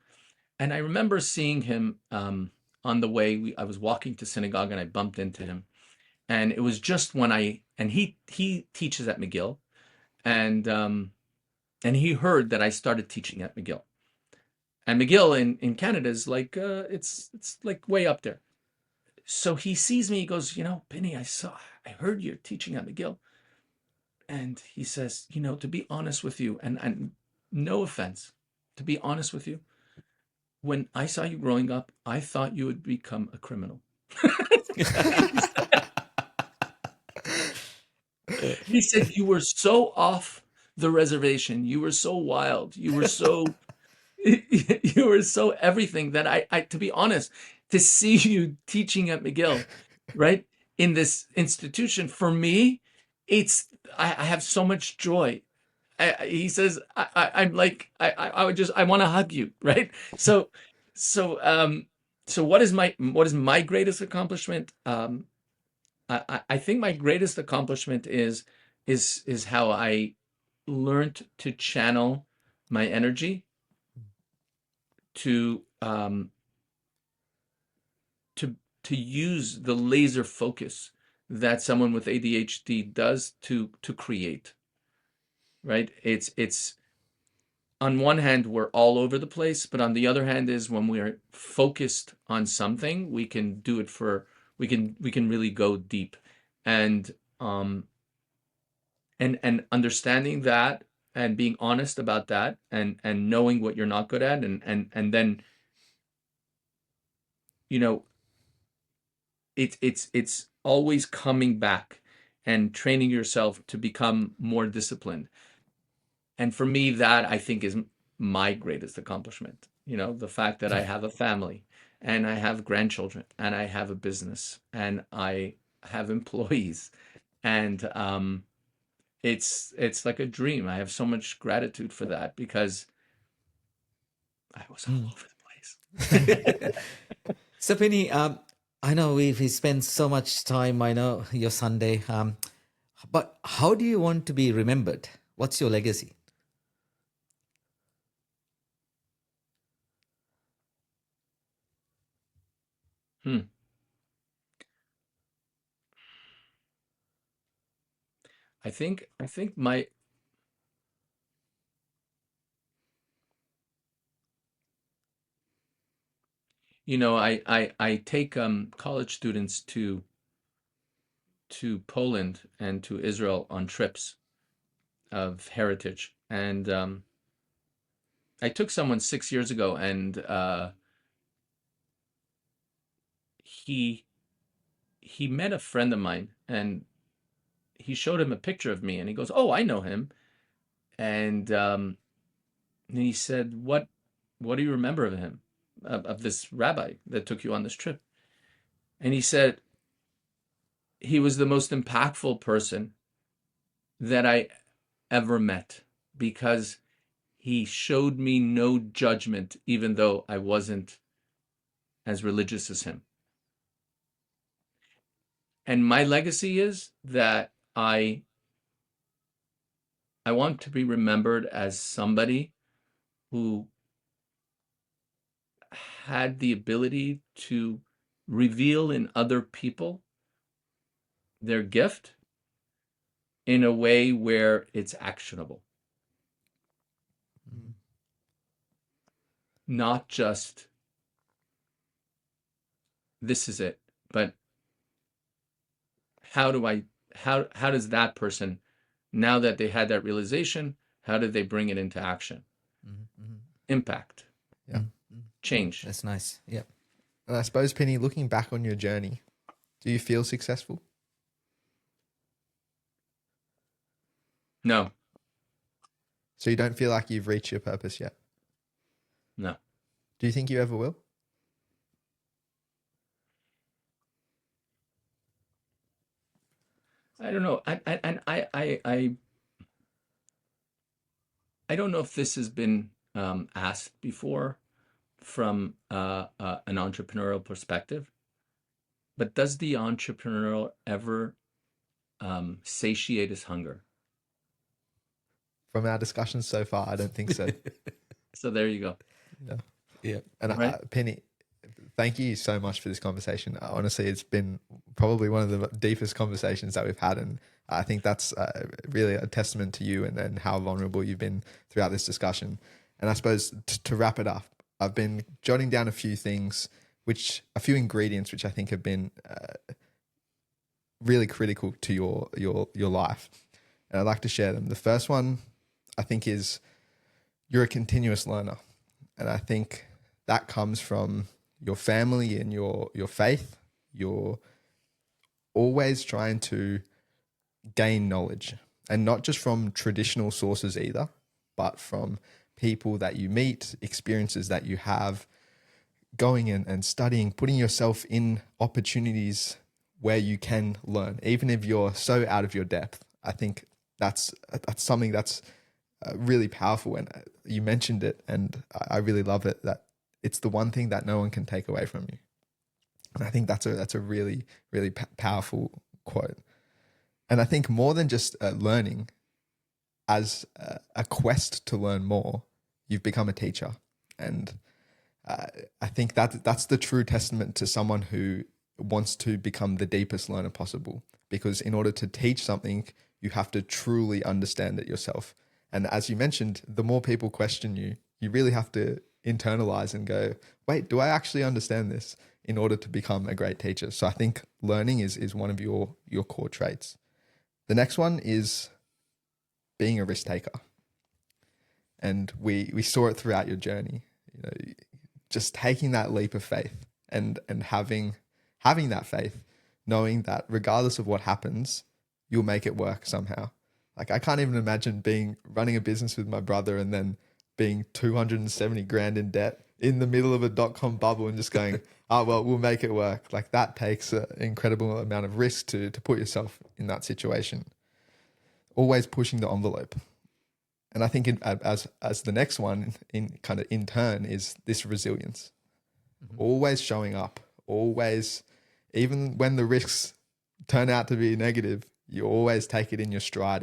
And I remember seeing him on the way. I was walking to synagogue, and I bumped into him. And it was just when he teaches at McGill, and he heard that I started teaching at McGill. And McGill in Canada is like it's like way up there. So he sees me, he goes, Pinny, I heard you're teaching at McGill. And he says, to be honest with you, and no offense, to be honest with you, when I saw you growing up, I thought you would become a criminal. He said, you were so off the reservation. You were so wild. You were so you were so everything that I to be honest, to see you teaching at McGill, right, in this institution, for me, I have so much joy. He says, I'm like, I would just, I want to hug you, right? So, so what is my greatest accomplishment? I think my greatest accomplishment is how I learned to channel my energy to to use the laser focus that someone with ADHD does to create. Right? It's on one hand we're all over the place, but on the other hand is when we are focused on something, we can do it we can really go deep, and and understanding that and being honest about that, and knowing what you're not good at, and then it's always coming back and training yourself to become more disciplined. And for me, that I think is my greatest accomplishment. The fact that I have a family, and I have grandchildren, and I have a business, and I have employees, and it's like a dream. I have so much gratitude for that, because I was all over the place. So Penny, I know we spent so much time. I know your Sunday, but how do you want to be remembered? What's your legacy? I think my I take college students to Poland and to Israel on trips of heritage, and I took someone 6 years ago, and he met a friend of mine, and he showed him a picture of me, and he goes, "Oh, I know him," and he said, "What do you remember of him, of this rabbi that took you on this trip?" And he said, "He was the most impactful person that I ever met, because he showed me no judgment, even though I wasn't as religious as him." And my legacy is that I want to be remembered as somebody who had the ability to reveal in other people their gift in a way where it's actionable. Not just, this is it, but how does that person, now that they had that realization, how did they bring it into action? Impact. Yeah. Change. That's nice. Yeah. And I suppose, Penny, looking back on your journey, do you feel successful? No. So you don't feel like you've reached your purpose yet? No. Do you think you ever will? I don't know. I don't know if this has been asked before from an entrepreneurial perspective, but does the entrepreneurial ever satiate his hunger? From our discussions so far, I don't think so. So there you go. Yeah. And Right. Penny, thank you so much for this conversation. Honestly, it's been probably one of the deepest conversations that we've had. And I think that's really a testament to you and how vulnerable you've been throughout this discussion. And I suppose to wrap it up, I've been jotting down a few ingredients which I think have been really critical to your life, and I'd like to share them. The first one I think is you're a continuous learner, and I think that comes from your family and your faith. You're always trying to gain knowledge, and not just from traditional sources either, but from people that you meet, experiences that you have, going in and studying, putting yourself in opportunities where you can learn, even if you're so out of your depth. I think that's something that's really powerful, and you mentioned it, and I really love it, that it's the one thing that no one can take away from you. And I think that's a really, really powerful quote. And I think more than just learning, as a quest to learn more, you've become a teacher. And I think that's the true testament to someone who wants to become the deepest learner possible. Because in order to teach something, you have to truly understand it yourself. And as you mentioned, the more people question you, you really have to internalize and go, wait, do I actually understand this, in order to become a great teacher? So I think learning is one of your core traits. The next one is being a risk taker. And we saw it throughout your journey, just taking that leap of faith and having that faith, knowing that regardless of what happens, you'll make it work somehow. Like, I can't even imagine running a business with my brother and then being 270 grand in debt in the middle of a .com bubble and just going, oh, well, we'll make it work. Like, that takes an incredible amount of risk to put yourself in that situation. Always pushing the envelope. And I think as the next one in turn is this resilience. Mm-hmm. Always showing up, always, even when the risks turn out to be negative, you always take it in your stride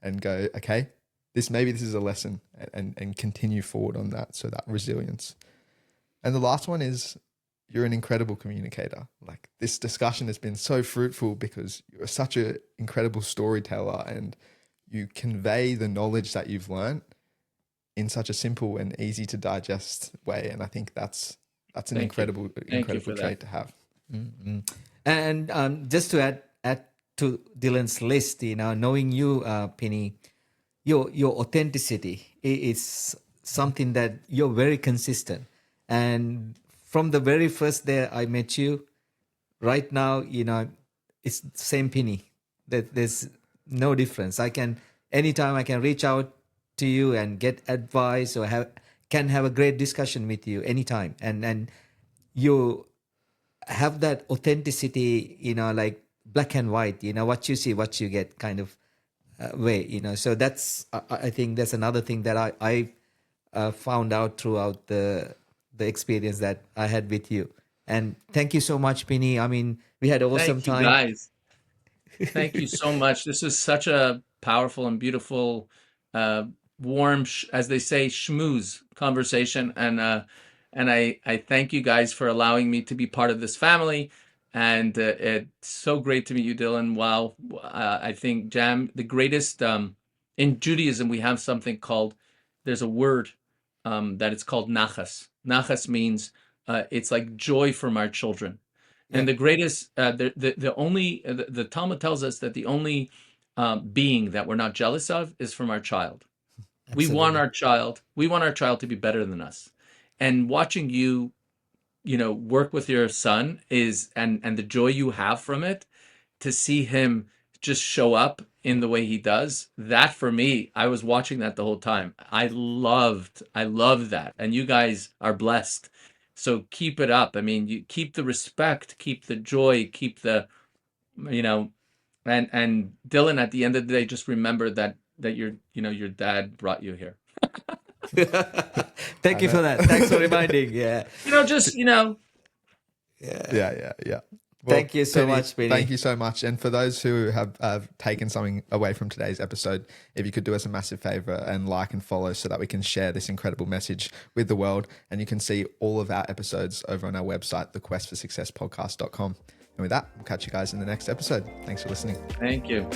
and go, okay, this is a lesson, and continue forward on that. So that resilience. And the last one is you're an incredible communicator. Like, this discussion has been so fruitful because you're such an incredible storyteller, and you convey the knowledge that you've learned in such a simple and easy to digest way. And I think that's an incredible trait to have. Mm-hmm. And just to add to Dylan's list, knowing you, Pinny, your authenticity is something that you're very consistent. And from the very first day I met you, right now, it's the same Pinny. That there's no difference. Anytime I can reach out to you and get advice, or can have a great discussion with you anytime. And you have that authenticity, like black and white, what you see, what you get kind of way, So that's, I think that's another thing that I found out throughout the experience that I had with you. And thank you so much, Pinny. I mean, we had awesome time. Thank you, guys. Thank you so much. This is such a powerful and beautiful, warm, as they say, schmooze conversation. And I thank you guys for allowing me to be part of this family. And it's so great to meet you, Dylan. Wow. I think the greatest, in Judaism, we have something called, there's a word that it's called nachas. Nachas means it's like joy from our children. And the greatest, the Talmud tells us that the only being that we're not jealous of is from our child. Absolutely. We want our child to be better than us. And watching you, work with your son and the joy you have from it, to see him just show up in the way he does, that for me, I was watching that the whole time. I loved that. And you guys are blessed. So keep it up. I mean, you keep the respect, keep the joy, keep the, and Dylan, at the end of the day, just remember that your dad brought you here. Thank you for that. Thanks for reminding. Yeah. Yeah. Well, thank you so much, Pinny. Thank you so much. And for those who have taken something away from today's episode, if you could do us a massive favor and like and follow, so that we can share this incredible message with the world. And you can see all of our episodes over on our website, thequestforsuccesspodcast.com. And with that, we'll catch you guys in the next episode. Thanks for listening. Thank you.